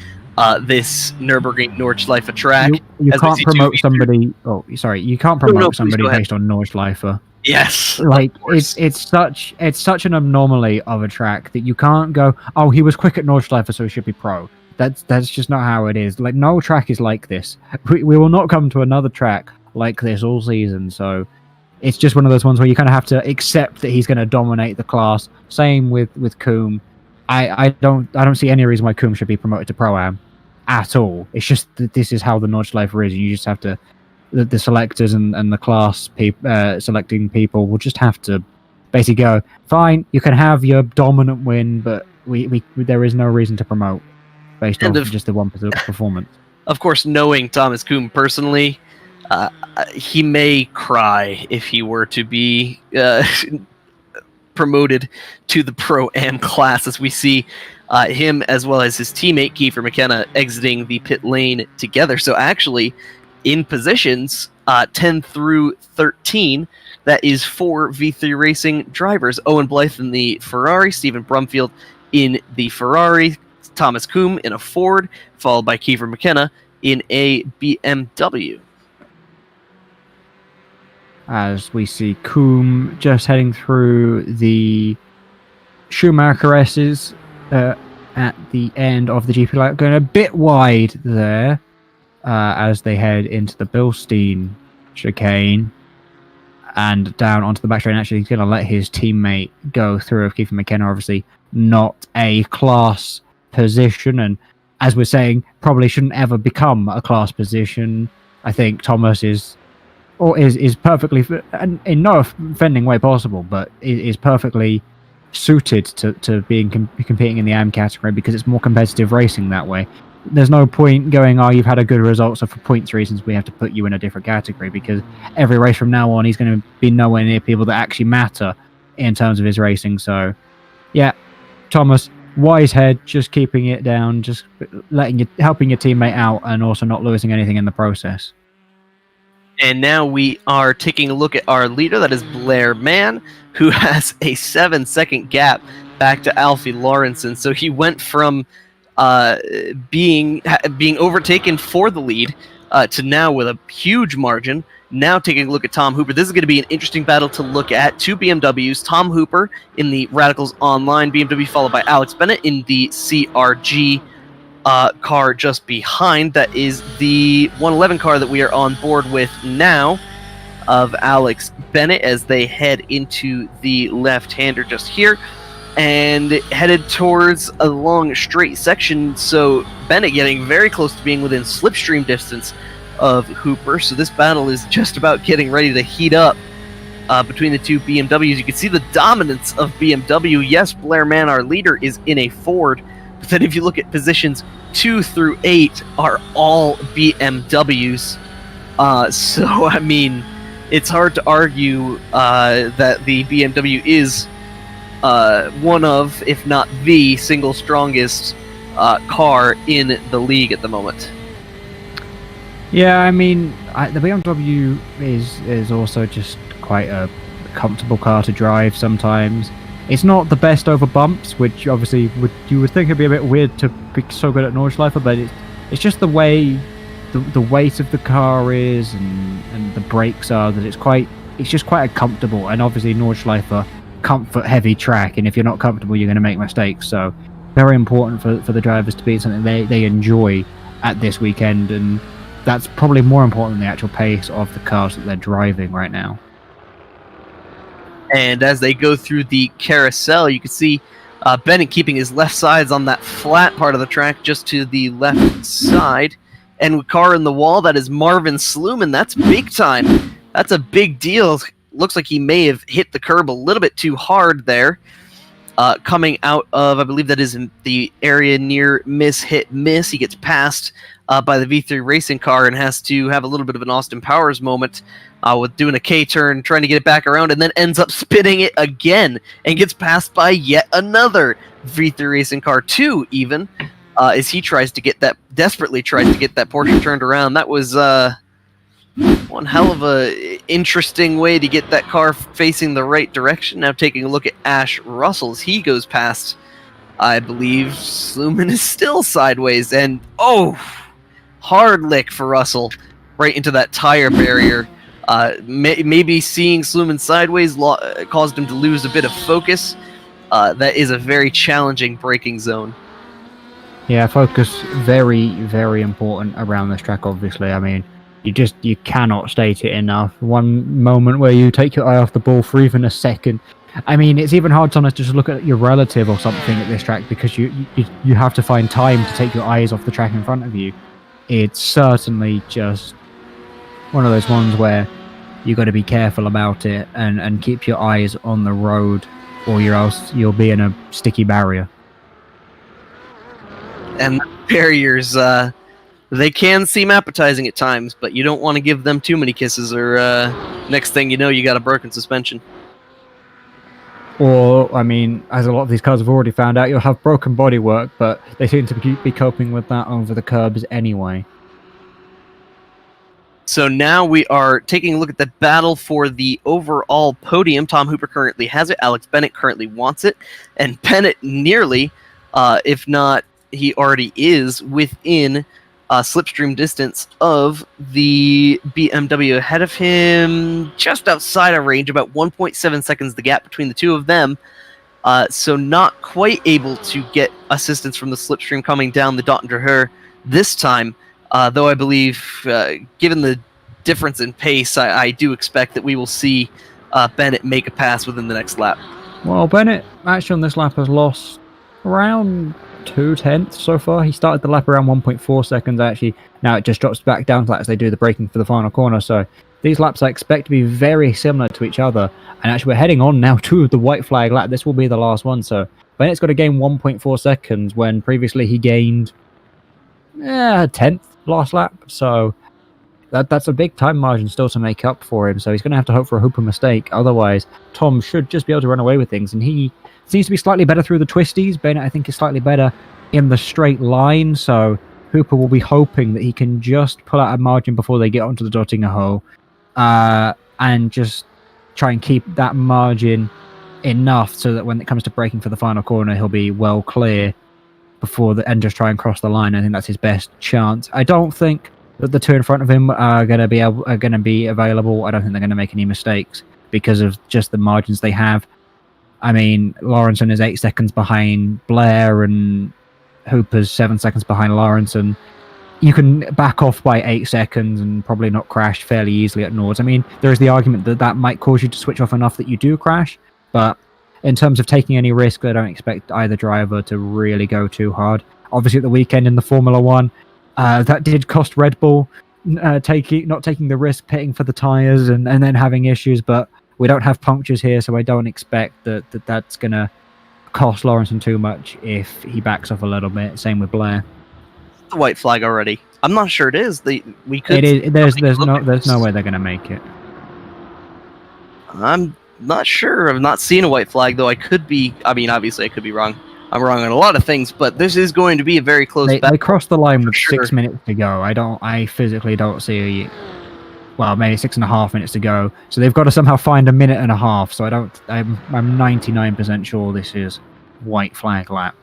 this Nürburgring Nordschleife track. You can't promote somebody. Oh, sorry, you can't promote somebody based on Nordschleife. Yes, like it's such an anomaly of a track that you can't go, oh, he was quick at Nordschleife, so he should be pro. That's just not how it is. Like, no track is like this. We will not come to another track like this all season. So it's just one of those ones where you kind of have to accept that he's going to dominate the class. Same with Coombe. I don't see any reason why Coombe should be promoted to Pro-Am at all. It's just that this is how the Nordschleife is, and you just have to. The selectors and the class selecting people will just have to basically go, fine, you can have your dominant win, but we there is no reason to promote based on just the one performance. Of course, knowing Thomas Coombe personally, he may cry if he were to be promoted to the Pro-Am class, as we see him as well as his teammate Kiefer McKenna exiting the pit lane together. So actually, in positions 10 through 13, that is 4 V3 Racing drivers. Owen Blythe in the Ferrari, Stephen Brumfield in the Ferrari, Thomas Coombe in a Ford, followed by Kiefer McKenna in a BMW. As we see Coombe just heading through the Schumacher S's at the end of the GP lap, going a bit wide there. As they head into the Bilstein chicane and down onto the back straight. Actually, he's going to let his teammate go through. Kiefer McKenna, obviously not a class position, and as we're saying, probably shouldn't ever become a class position. I think Thomas is perfectly, in no offending way possible, but is perfectly suited to being competing in the AM category because it's more competitive racing that way. There's no point going, oh, you've had a good result, so for points reasons we have to put you in a different category, because every race from now on he's going to be nowhere near people that actually matter in terms of his racing. So yeah, Thomas, wise head, just keeping it down, just helping your teammate out and also not losing anything in the process. And now we are taking a look at our leader, that is Blair Mann, who has a 7-second gap back to Alfie Lawrenson. So he went from being overtaken for the lead to now with a huge margin. Now taking a look at Tom Hooper. This is going to be an interesting battle to look at. 2 BMWs. Tom Hooper in the Radicals Online BMW, followed by Alex Bennett in the CRG car just behind. That is the 111 car that we are on board with now of Alex Bennett as they head into the left-hander just here and headed towards a long straight section. So Bennett getting very close to being within slipstream distance of Hooper. So this battle is just about getting ready to heat up between the two BMWs. You can see the dominance of BMW. Yes, Blair Mann, our leader, is in a Ford. But then if you look at positions 2 through 8 are all BMWs. So, I mean, it's hard to argue that the BMW is one of, if not the single strongest car in the league at the moment. Yeah, I mean, the BMW is also just quite a comfortable car to drive sometimes. It's not the best over bumps, which obviously you would think it'd be a bit weird to be so good at Nordschleife, but it's just the way the weight of the car is and the brakes are, that it's just quite a comfortable, and obviously Nordschleife comfort heavy track, and if you're not comfortable you're going to make mistakes, so very important for the drivers to be something they enjoy at this weekend, and that's probably more important than the actual pace of the cars that they're driving right now. And as they go through the carousel, you can see Bennett keeping his left sides on that flat part of the track just to the left side. And with car in the wall, that is Marvin Sluman. That's big time. That's a big deal. Looks like he may have hit the curb a little bit too hard there. Coming out of, I believe that is in the area near Miss Hit Miss. He gets passed by the V3 racing car and has to have a little bit of an Austin Powers moment with doing a K-turn, trying to get it back around, and then ends up spinning it again and gets passed by yet another V3 racing car, 2 even, as he desperately tries to get that Porsche turned around. That was one hell of a interesting way to get that car facing the right direction. Now taking a look at Ash Russell as he goes past, I believe Sluman is still sideways, and hard lick for Russell right into that tire barrier. Maybe seeing Sluman sideways caused him to lose a bit of focus. That is a very challenging braking zone. Yeah, focus very, very important around this track, obviously. I mean, you cannot state it enough. One moment where you take your eye off the ball for even a second. I mean, it's even hard sometimes to just look at your relative or something at this track, because you have to find time to take your eyes off the track in front of you. It's certainly just one of those ones where you got to be careful about it and keep your eyes on the road, or else you'll be in a sticky barrier. And barriers, they can seem appetizing at times, but you don't want to give them too many kisses, or next thing you know, you got a broken suspension. Or, I mean, as a lot of these cars have already found out, you'll have broken bodywork, but they seem to be coping with that over the curbs anyway. So now we are taking a look at the battle for the overall podium. Tom Hooper currently has it. Alex Bennett currently wants it. And Bennett nearly, if not, he already is within slipstream distance of the BMW. Ahead of him, just outside of range, about 1.7 seconds the gap between the two of them. So not quite able to get assistance from the slipstream coming down the Dottenderher this time. Though I believe, given the difference in pace, I do expect that we will see Bennett make a pass within the next lap. Well, Bennett actually on this lap has lost around 0.2 so far. He started the lap around 1.4 seconds actually. Now it just drops back down to that as they do the braking for the final corner. So these laps I expect to be very similar to each other. And actually we're heading on now to the white flag lap. This will be the last one. So Bennett's got to gain 1.4 seconds when previously he gained a 10th last lap. So that's a big time margin still to make up for him. So he's going to have to hope for a Hooper mistake. Otherwise, Tom should just be able to run away with things. And he seems to be slightly better through the twisties. Bennett, I think, is slightly better in the straight line. So Hooper will be hoping that he can just pull out a margin before they get onto the Dottinger Hole. And just try and keep that margin enough so that when it comes to braking for the final corner, he'll be well clear before the and just try and cross the line. I think that's his best chance. I don't think that the two in front of him are going to be available. I don't think they're going to make any mistakes because of just the margins they have. I mean, Lawrenson is 8 seconds behind Blair and Hooper's 7 seconds behind Lawrenson. You can back off by 8 seconds and probably not crash fairly easily at Nords. I mean, there is the argument that that might cause you to switch off enough that you do crash, but in terms of taking any risk, I don't expect either driver to really go too hard. Obviously, at the weekend in the Formula 1, that did cost Red Bull not taking the risk pitting for the tires and then having issues, but we don't have punctures here, so I don't expect that's gonna cost Lawrenson too much if he backs off a little bit. Same with Blair. The white flag already. I'm not sure it is. We could. It is. There's no way they're gonna make it. I'm not sure. I've not seen a white flag, though. I could be. I mean, obviously, I could be wrong. I'm wrong on a lot of things, but this is going to be a very close battle. They crossed the line with sure. 6 minutes to go. I physically don't see. Well, maybe 6.5 minutes to go. So they've got to somehow find a minute and a half. So I'm 99% sure this is white flag lap.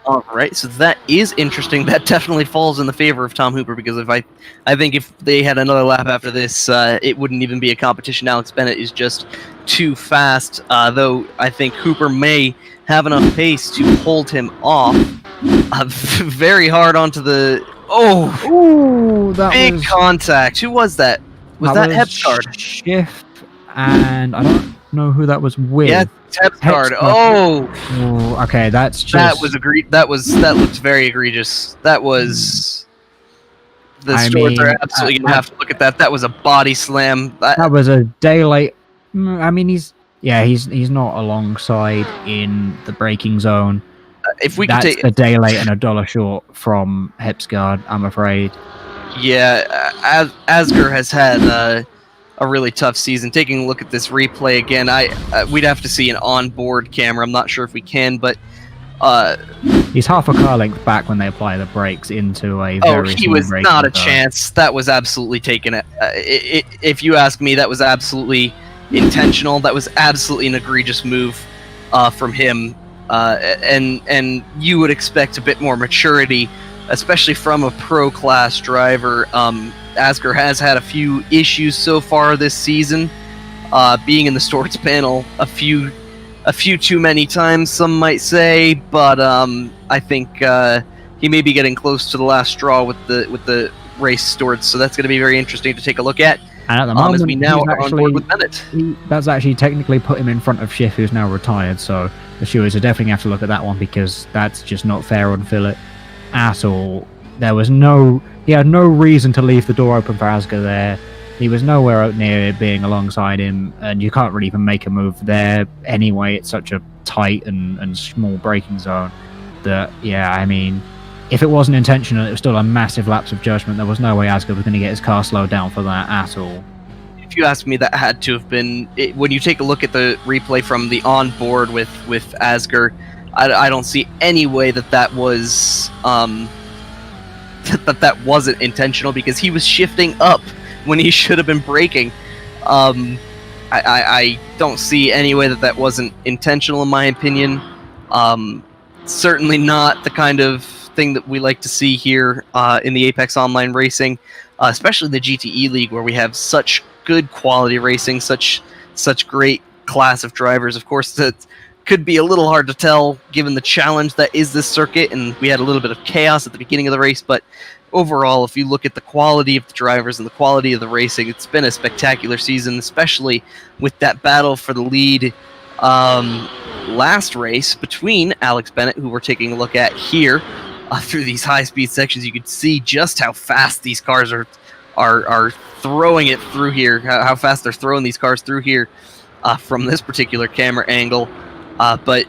All right, so that is interesting. That definitely falls in the favor of Tom Hooper, because I think if they had another lap after this, it wouldn't even be a competition. Alex Bennett is just too fast, though I think Hooper may have enough pace to hold him off very hard onto the... Ooh, that big was contact. Who was that? Was that Hepscard? Schiff, and I don't know who that was with. Yeah, Hepscard. Oh, okay, that's just... That looks very egregious. That was... The stewards are absolutely going to have to look at that. That was a body slam. That was a day late. I mean, he's not alongside in the braking zone. If we That's could take a day late and $1 short from Hepscard, I'm afraid. Yeah, Asger has had a really tough season. Taking a look at this replay again, we'd have to see an onboard camera. I'm not sure if we can, but he's half a car length back when they apply the brakes into a very he was not a chance. That was absolutely taken. If you ask me, that was absolutely intentional. That was absolutely an egregious move from him. And you would expect a bit more maturity, especially from a pro class driver. Asger has had a few issues so far this season, being in the Stewards panel a few too many times, some might say, but I think he may be getting close to the last straw with the race Stewards, so that's going to be very interesting to take a look at. And at the moment, as we now are on board with Bennett. That's actually technically put him in front of Schiff, who's now retired, so the stewards are definitely have to look at that one, because that's just not fair on Phillip at all. He had no reason to leave the door open for Asger there. He was nowhere out near being alongside him, and you can't really even make a move there anyway. It's such a tight and small braking zone that, yeah, I mean, if it wasn't intentional, it was still a massive lapse of judgment. There was no way Asger was going to get his car slowed down for that at all. If you ask me, that had to have been... when you take a look at the replay from the onboard with Asger, I don't see any way that was... that wasn't intentional, because he was shifting up when he should have been braking. I don't see any way that wasn't intentional, in my opinion. Certainly not the kind of thing that we like to see here in the Apex Online Racing, especially the GTE League, where we have such good quality racing, such great class of drivers. Of course, that could be a little hard to tell given the challenge that is this circuit, and we had a little bit of chaos at the beginning of the race, but overall, if you look at the quality of the drivers and the quality of the racing, it's been a spectacular season, especially with that battle for the lead last race between Alex Bennett, who we're taking a look at here. Through these high-speed sections, you can see just how fast these cars are throwing it through here, how fast they're throwing these cars through here from this particular camera angle. But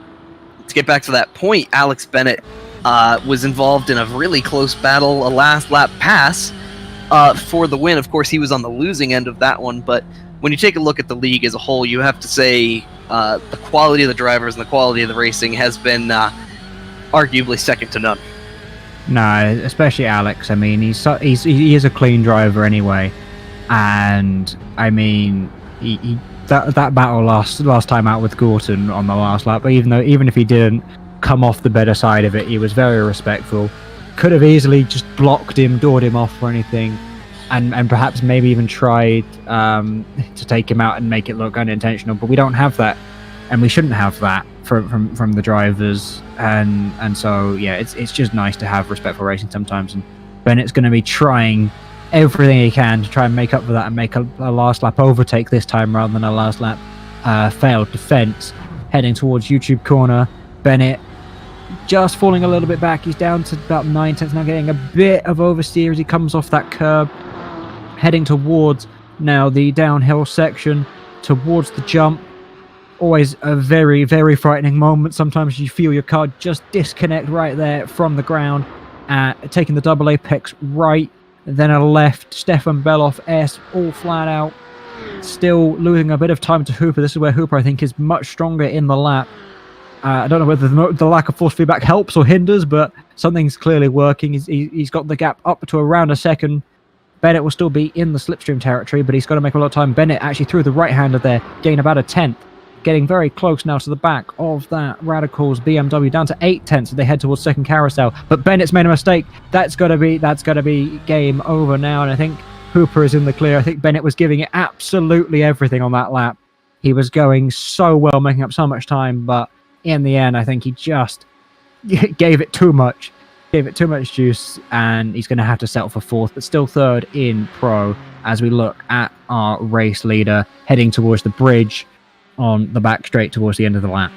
to get back to that point, Alex Bennett was involved in a really close battle, a last lap pass for the win. Of course, he was on the losing end of that one, but when you take a look at the league as a whole, you have to say the quality of the drivers and the quality of the racing has been arguably second to none. No, especially Alex. I mean, he is a clean driver anyway, and I mean, that battle last time out with Gorton on the last lap. But even if he didn't come off the better side of it, he was very respectful. Could have easily just blocked him, doored him off or anything, and perhaps maybe even tried to take him out and make it look unintentional. But we don't have that, and we shouldn't have that from the drivers. And so yeah, it's just nice to have respectful racing sometimes. And Bennett's going to be trying everything he can to try and make up for that and make a last lap overtake this time rather than a last lap failed defense. Heading towards YouTube corner, Bennett just falling a little bit back. He's down to about 9 tenths now, getting a bit of oversteer as he comes off that curb, heading towards now the downhill section, towards the jump. Always a very, very frightening moment. Sometimes you feel your car just disconnect right there from the ground. Taking the double apex right, then a left. Stefan Beloff S all flat out. Still losing a bit of time to Hooper. This is where Hooper, I think, is much stronger in the lap. I don't know whether the lack of force feedback helps or hinders, but something's clearly working. He's got the gap up to around a second. Bennett will still be in the slipstream territory, but he's got to make a lot of time. Bennett actually threw the right-hander there, getting about a tenth. Getting very close now to the back of that Radicals BMW, down to 8 tenths as they head towards second carousel. But Bennett's made a mistake. That's got to be game over now, and I think Hooper is in the clear. I think Bennett was giving it absolutely everything on that lap. He was going so well, making up so much time, but in the end, I think he just gave it too much. Gave it too much juice, and he's going to have to settle for fourth, but still third in Pro as we look at our race leader heading towards the bridge on the back straight towards the end of the lap.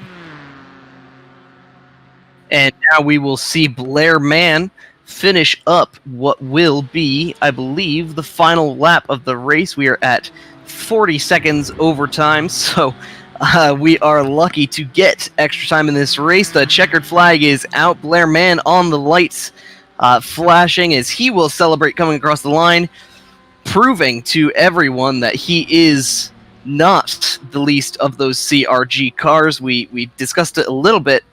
And now we will see Blair Mann finish up what will be, I believe, the final lap of the race. We are at 40 seconds overtime, so we are lucky to get extra time in this race. The checkered flag is out. Blair Mann on the lights, flashing as he will celebrate coming across the line, proving to everyone that he is not the least of those CRG cars. We discussed it a little bit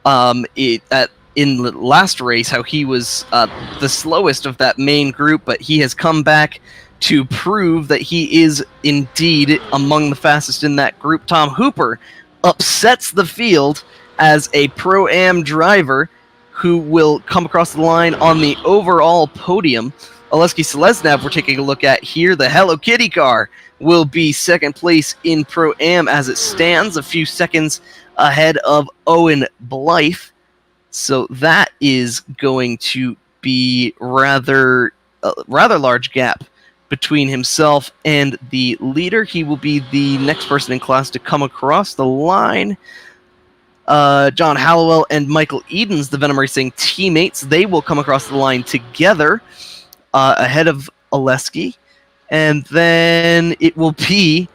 in the last race, how he was the slowest of that main group, but he has come back to prove that he is indeed among the fastest in that group. Tom Hooper upsets the field as a Pro-Am driver who will come across the line on the overall podium. Oleski Selesnev we're taking a look at here. The Hello Kitty car will be second place in Pro-Am as it stands, a few seconds ahead of Owen Blythe. So that is going to be rather large gap between himself and the leader. He will be the next person in class to come across the line. John Hallowell and Michael Edens, the Venom Racing teammates, they will come across the line together ahead of Oleski. And then it will be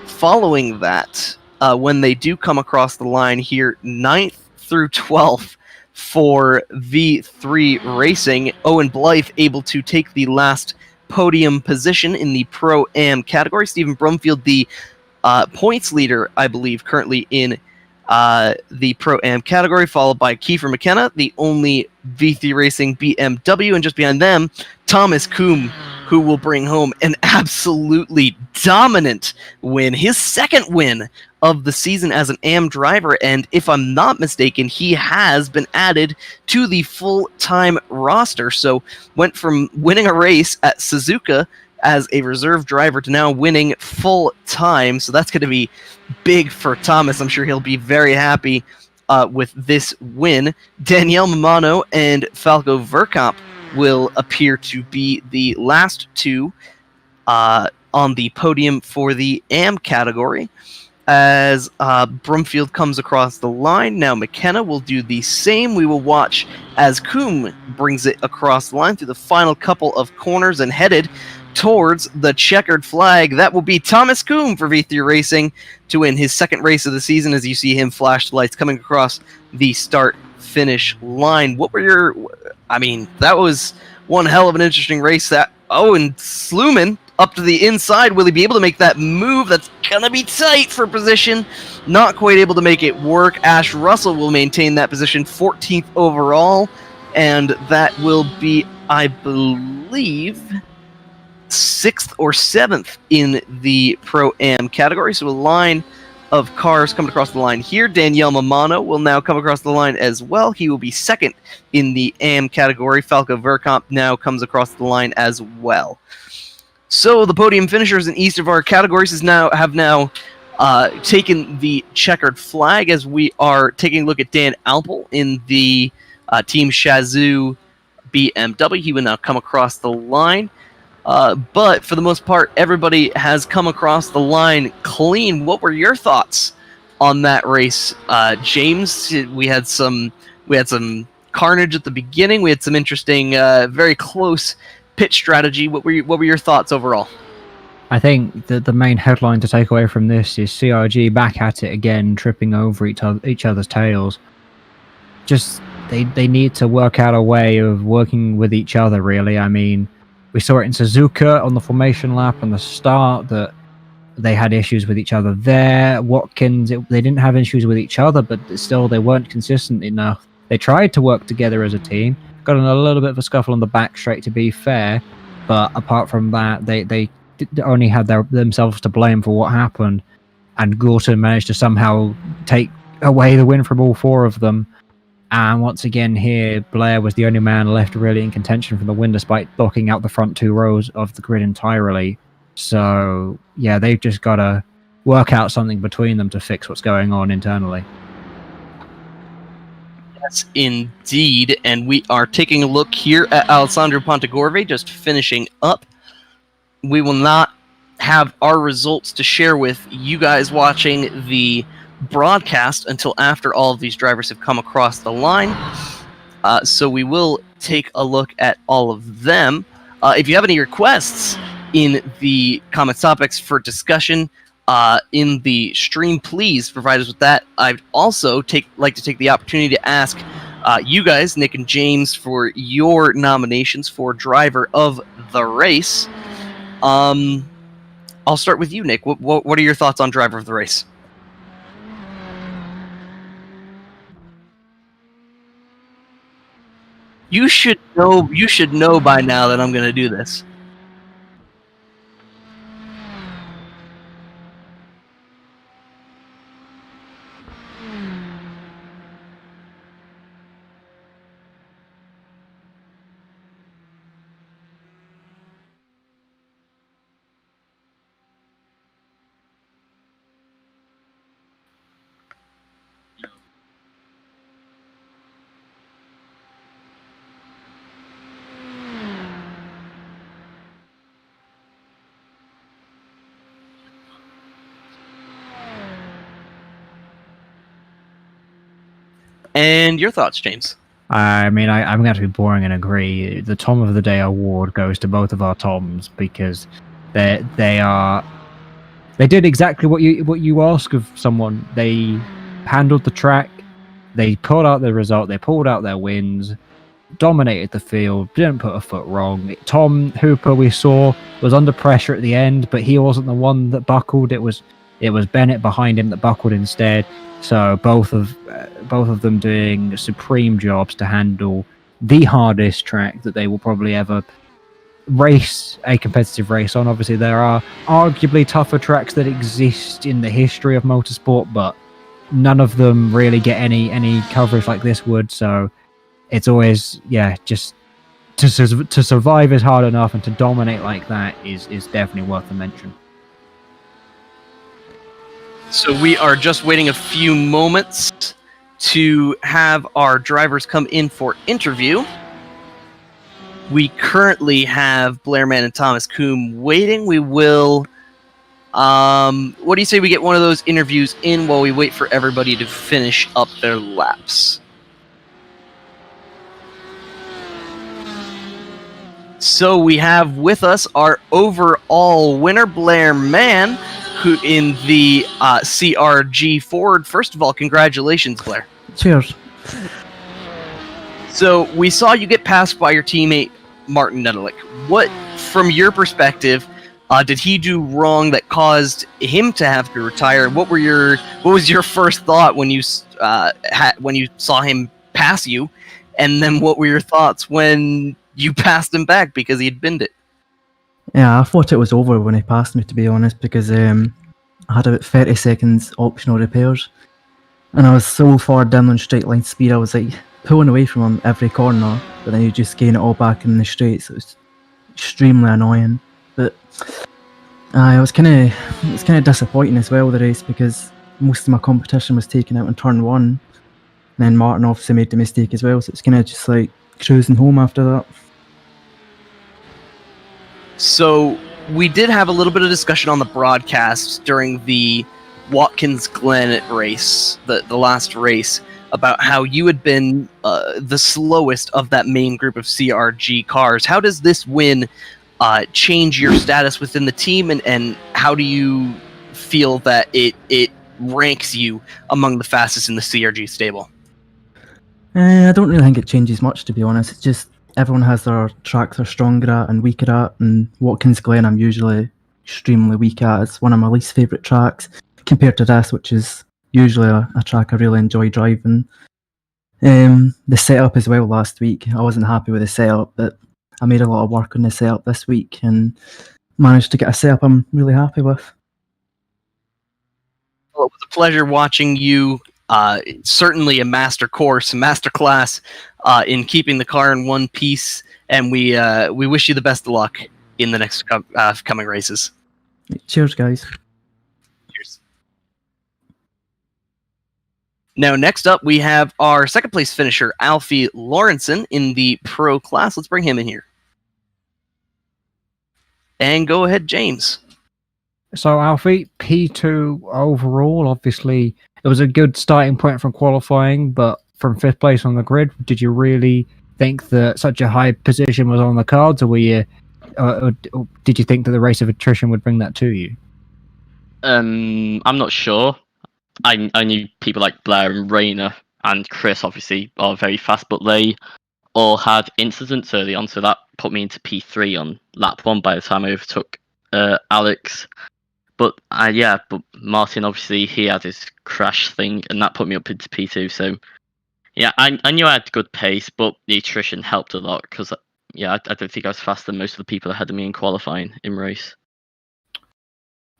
following that when they do come across the line here, 9th through 12th for V3 Racing. Owen Blythe able to take the last podium position in the Pro-Am category. Stephen Brumfield, the points leader, I believe, currently in the Pro-Am category, followed by Kiefer McKenna, the only V3 Racing BMW, and just behind them, Thomas Kuhn, who will bring home an absolutely dominant win, his second win of the season as an AM driver, and if I'm not mistaken, he has been added to the full-time roster, so went from winning a race at Suzuka as a reserve driver to now winning full-time, so that's going to be big for Thomas. I'm sure he'll be very happy with this win. Danielle Mamano and Falco Verkamp will appear to be the last two on the podium for the AM category. As Brumfield comes across the line, now McKenna will do the same. We will watch as Kuhn brings it across the line through the final couple of corners and headed towards the checkered flag. That will be Thomas Kuhn for V3 Racing to win his second race of the season, as you see him flash the lights coming across the start-finish line. What were your... I mean, that was one hell of an interesting race. That Owen Sluman up to the inside. Will he be able to make that move? That's going to be tight for position. Not quite able to make it work. Ash Russell will maintain that position, 14th overall. And that will be, I believe, 6th or 7th in the Pro-Am category. So a line of cars coming across the line here. Danielle Mamano will now come across the line as well. He will be second in the AM category. Falco Verkamp now comes across the line as well. So the podium finishers in each of our categories have now taken the checkered flag, as we are taking a look at Dan Alpel in the Team Shazoo BMW. He will now come across the line. But for the most part, everybody has come across the line clean. What were your thoughts on that race, James? We had some We had some carnage at the beginning. We had some interesting, very close pitch strategy. What were your thoughts overall? I think that the main headline to take away from this is CRG back at it again, tripping over each other's tails. Just they need to work out a way of working with each other, really. I mean, we saw it in Suzuka on the formation lap and the start that they had issues with each other there. Watkins, they didn't have issues with each other, but still they weren't consistent enough. They tried to work together as a team, got in a little bit of a scuffle on the back straight, to be fair, but apart from that, they only had themselves to blame for what happened, and Gorton managed to somehow take away the win from all four of them. And once again here, Blair was the only man left really in contention from the win, despite blocking out the front two rows of the grid entirely. So yeah, they've just got to work out something between them to fix what's going on internally. Yes, indeed. And we are taking a look here at Alessandro Pontegorve, just finishing up. We will not have our results to share with you guys watching the broadcast until after all of these drivers have come across the line. So we will take a look at all of them. If you have any requests in the comment topics for discussion in the stream, please provide us with that. I'd also like to take the opportunity to ask you guys, Nick and James, for your nominations for driver of the race. I'll start with you, Nick. What are your thoughts on driver of the race? You should know by now that I'm going to do this. And your thoughts, James? I mean, I'm going to be boring and agree. The Tom of the Day award goes to both of our Toms because they did exactly what you ask of someone. They handled the track, they pulled out the result, they pulled out their wins, dominated the field, didn't put a foot wrong. Tom Hooper, we saw, was under pressure at the end, but he wasn't the one that buckled. It was Bennett behind him that buckled instead. So both of them doing supreme jobs to handle the hardest track that they will probably ever race a competitive race on. Obviously, there are arguably tougher tracks that exist in the history of motorsport, but none of them really get any coverage like this would. So it's always, yeah, just to survive is hard enough, and to dominate like that is definitely worth a mention. So we are just waiting a few moments to have our drivers come in for interview. We currently have Blairman and Thomas Coombe waiting. We will... what do you say we get one of those interviews in while we wait for everybody to finish up their laps? So we have with us our overall winner, Blair Mann, who in the CRG Ford. First of all, congratulations, Blair. Cheers. So we saw you get passed by your teammate, Martin Nedelik. What, from your perspective, did he do wrong that caused him to have to retire? What was your first thought when you saw him pass you? And then what were your thoughts when you passed him back because he had binned it? Yeah, I thought it was over when he passed me, to be honest, because I had about 30 seconds optional repairs, and I was so far down on straight line speed, I was like pulling away from him every corner, but then you just gain it all back in the straight, so it was extremely annoying. But it was kind of disappointing as well, the race, because most of my competition was taken out in turn one, and then Martin obviously made the mistake as well, so it's kind of just like cruising home after that. So we did have a little bit of discussion on the broadcast during the Watkins-Glen race, the last race. about how you had been the slowest of that main group of CRG cars. How does this win change your status within the team, and how do you feel that it ranks you among the fastest in the CRG stable? I don't really think it changes much, to be honest. It's just everyone has their tracks they're stronger at and weaker at, and Watkins Glen I'm usually extremely weak at. It's one of my least favourite tracks compared to this, which is usually a track I really enjoy driving. The setup as well last week, I wasn't happy with the setup, but I made a lot of work on the setup this week and managed to get a setup I'm really happy with. Well, it was a pleasure watching you. Certainly a master class in keeping the car in one piece, and we wish you the best of luck in the next coming races. Cheers, guys. Cheers. Now, next up, we have our second place finisher, Alfie Lawrenson, in the pro class. Let's bring him in here. And go ahead, James. So, Alfie, P2 overall, obviously, it was a good starting point from qualifying, but from 5th place on the grid, did you really think that such a high position was on the cards, or were you, or did you think that the race of attrition would bring that to you? I'm not sure. I knew people like Blair and Rayner and Chris obviously are very fast, but they all had incidents early on, so that put me into P3 on lap 1 by the time I overtook Alex. But but Martin, obviously, he had his crash thing, and that put me up into P2. So, yeah, I knew I had good pace, but the attrition helped a lot because, I don't think I was faster than most of the people ahead of me in qualifying in race.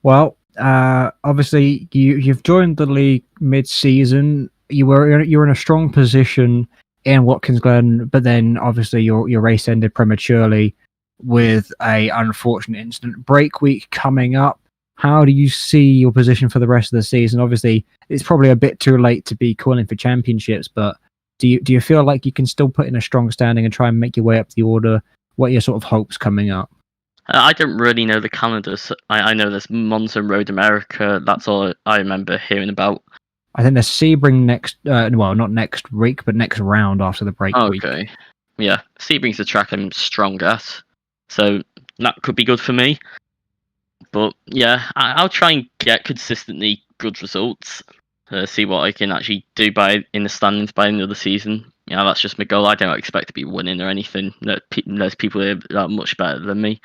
Well, obviously, you've joined the league mid-season. You're in a strong position in Watkins Glen, but then obviously your race ended prematurely with a unfortunate incident. Break week coming up. How do you see your position for the rest of the season? Obviously, it's probably a bit too late to be calling for championships, but do you feel like you can still put in a strong standing and try and make your way up the order? What are your sort of hopes coming up? I don't really know the calendars. I know there's Monza Road America. That's all I remember hearing about. I think there's Sebring next, well, not next week, but next round after the break week. Okay. Yeah, Sebring's a track I'm strong at, so that could be good for me. But yeah, I'll try and get consistently good results. See what I can actually do in the standings by the end of the season. Yeah, that's just my goal. I don't expect to be winning or anything. There's people here that are much better than me.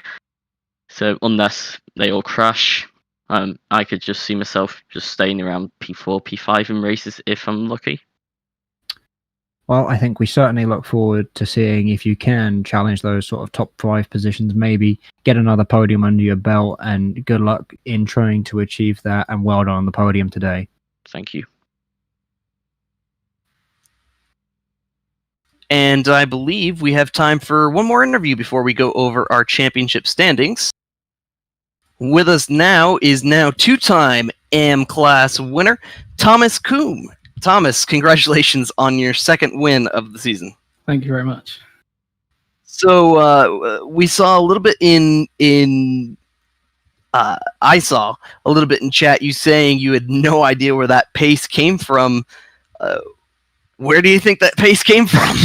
So unless they all crash, I could just see myself just staying around P4, P5 in races if I'm lucky. Well, I think we certainly look forward to seeing if you can challenge those sort of top 5 positions, maybe get another podium under your belt, and good luck in trying to achieve that, and well done on the podium today. Thank you. And I believe we have time for one more interview before we go over our championship standings. With us now is two-time AM class winner, Thomas Coombe. Thomas, congratulations on your second win of the season. Thank you very much. So we saw a little bit I saw a little bit in chat you saying you had no idea where that pace came from. Where do you think that pace came from?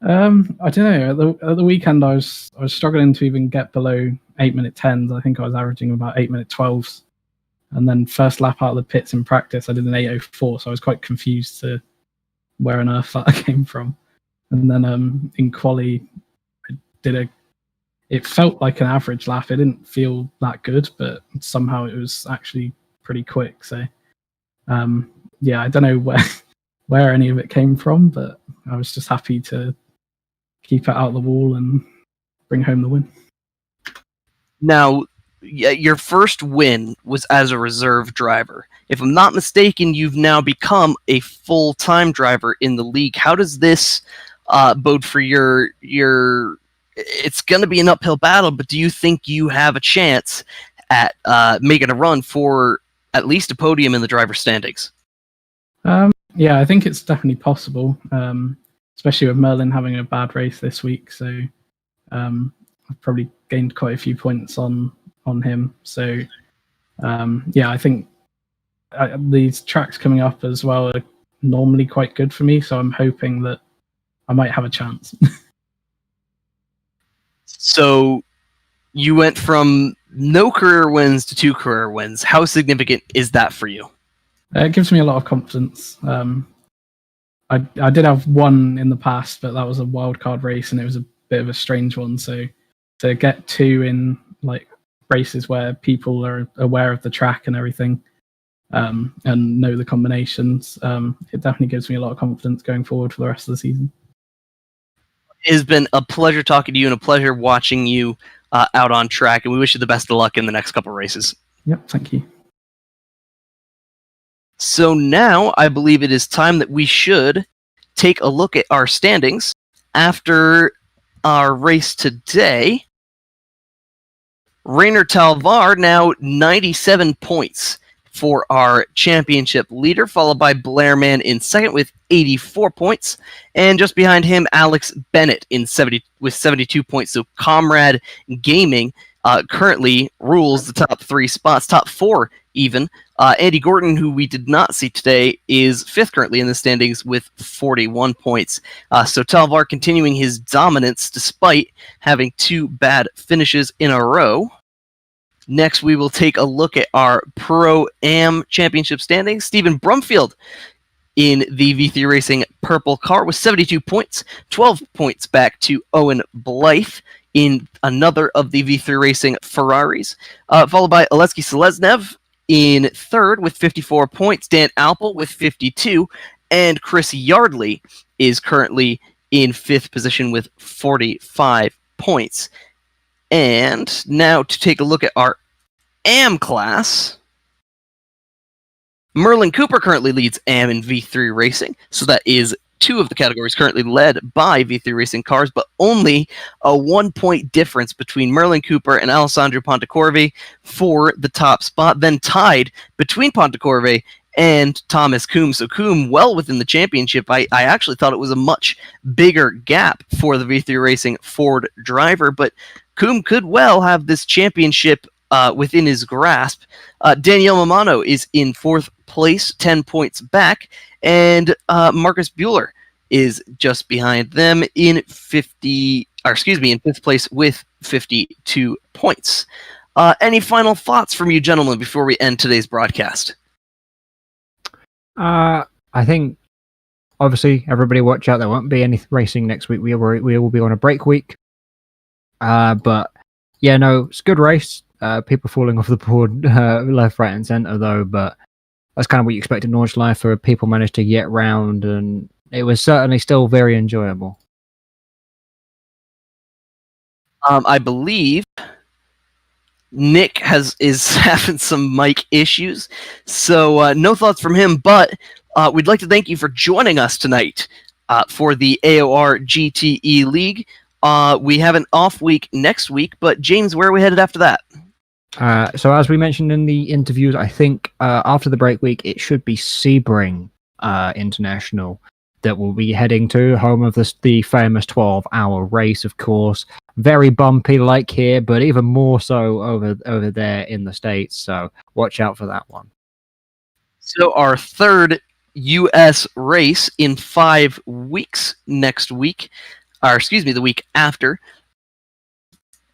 I don't know. At the weekend, I was struggling to even get below 8-minute 10s. I think I was averaging about 8-minute 12s. And then first lap out of the pits in practice, I did an 8:04, so I was quite confused to where on earth that came from. And then in quali, it felt like an average lap. It didn't feel that good, but somehow it was actually pretty quick. So I don't know where any of it came from, but I was just happy to keep it out of the wall and bring home the win. Now, your first win was as a reserve driver. If I'm not mistaken, you've now become a full-time driver in the league. How does this bode for your? It's going to be an uphill battle, but do you think you have a chance at making a run for at least a podium in the driver standings? Yeah, I think it's definitely possible, especially with Merlin having a bad race this week. So I've probably gained quite a few points on him. So I think these tracks coming up as well normally quite good for me, so I'm hoping that I might have a chance. So you went from no career wins to 2 career wins. How significant is that for you? It gives me a lot of confidence. I did have one in the past, but that was a wildcard race, and it was a bit of a strange one. So to get 2 in like races where people are aware of the track and everything, and know the combinations, it definitely gives me a lot of confidence going forward for the rest of the season. It has been a pleasure talking to you and a pleasure watching you out on track, and we wish you the best of luck in the next couple races. Yep, thank you. So now I believe it is time that we should take a look at our standings after our race today. Rainer Talvar now 97 points for our championship leader, followed by Blairman in second with 84 points, and just behind him, Alex Bennett with 72 points. So Comrade Gaming currently rules the top 3 spots, top 4 even. Andy Gordon, who we did not see today, is 5th currently in the standings with 41 points. So Talvar continuing his dominance despite having 2 bad finishes in a row. Next, we will take a look at our Pro-Am Championship standings. Stephen Brumfield in the V3 Racing purple car with 72 points, 12 points back to Owen Blythe in another of the V3 Racing Ferraris, followed by Oleksiy Seleznev in third with 54 points, Dan Alpel with 52, and Chris Yardley is currently in 5th position with 45 points. And now to take a look at our AM class. Merlin Cooper currently leads AM in V3 Racing, so that is 2 of the categories currently led by V3 Racing cars, but only a 1-point difference between Merlin Cooper and Alessandro Pontecorvi for the top spot, then tied between Pontecorvi and Thomas Coombe. So Coombe well within the championship. I actually thought it was a much bigger gap for the V3 Racing Ford driver, but Coombe could well have this championship within his grasp. Daniel Mamano is in 4th place, 10 points back, and Marcus Bueller is just behind them in 5th place with 52 points. Any final thoughts from you gentlemen before we end today's broadcast? I think, obviously, everybody watch out. There won't be any racing next week. We will be on a break week. But yeah, no, it's a good race. People falling off the board left, right, and centre, though. But that's kind of what you expect at Nordschleife. People managed to get round, and it was certainly still very enjoyable. I believe Nick is having some mic issues, so no thoughts from him, but we'd like to thank you for joining us tonight for the AOR GTE League. We have an off week next week, but James, where are we headed after that? So as we mentioned in the interviews, I think after the break week, it should be Sebring International that we'll be heading to, home of the famous 12-hour race, of course. Very bumpy like here, but even more so over there in the States. So watch out for that one. So our third U.S. race in 5 weeks next week, or excuse me, the week after.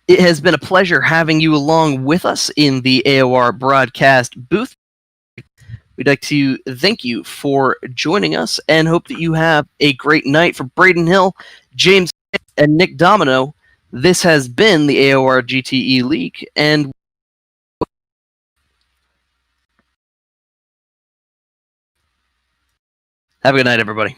It has been a pleasure having you along with us in the AOR broadcast booth. We'd like to thank you for joining us and hope that you have a great night. For Brayden Hill, James, and Nick Domino, this has been the AOR GTE League, and have a good night, everybody.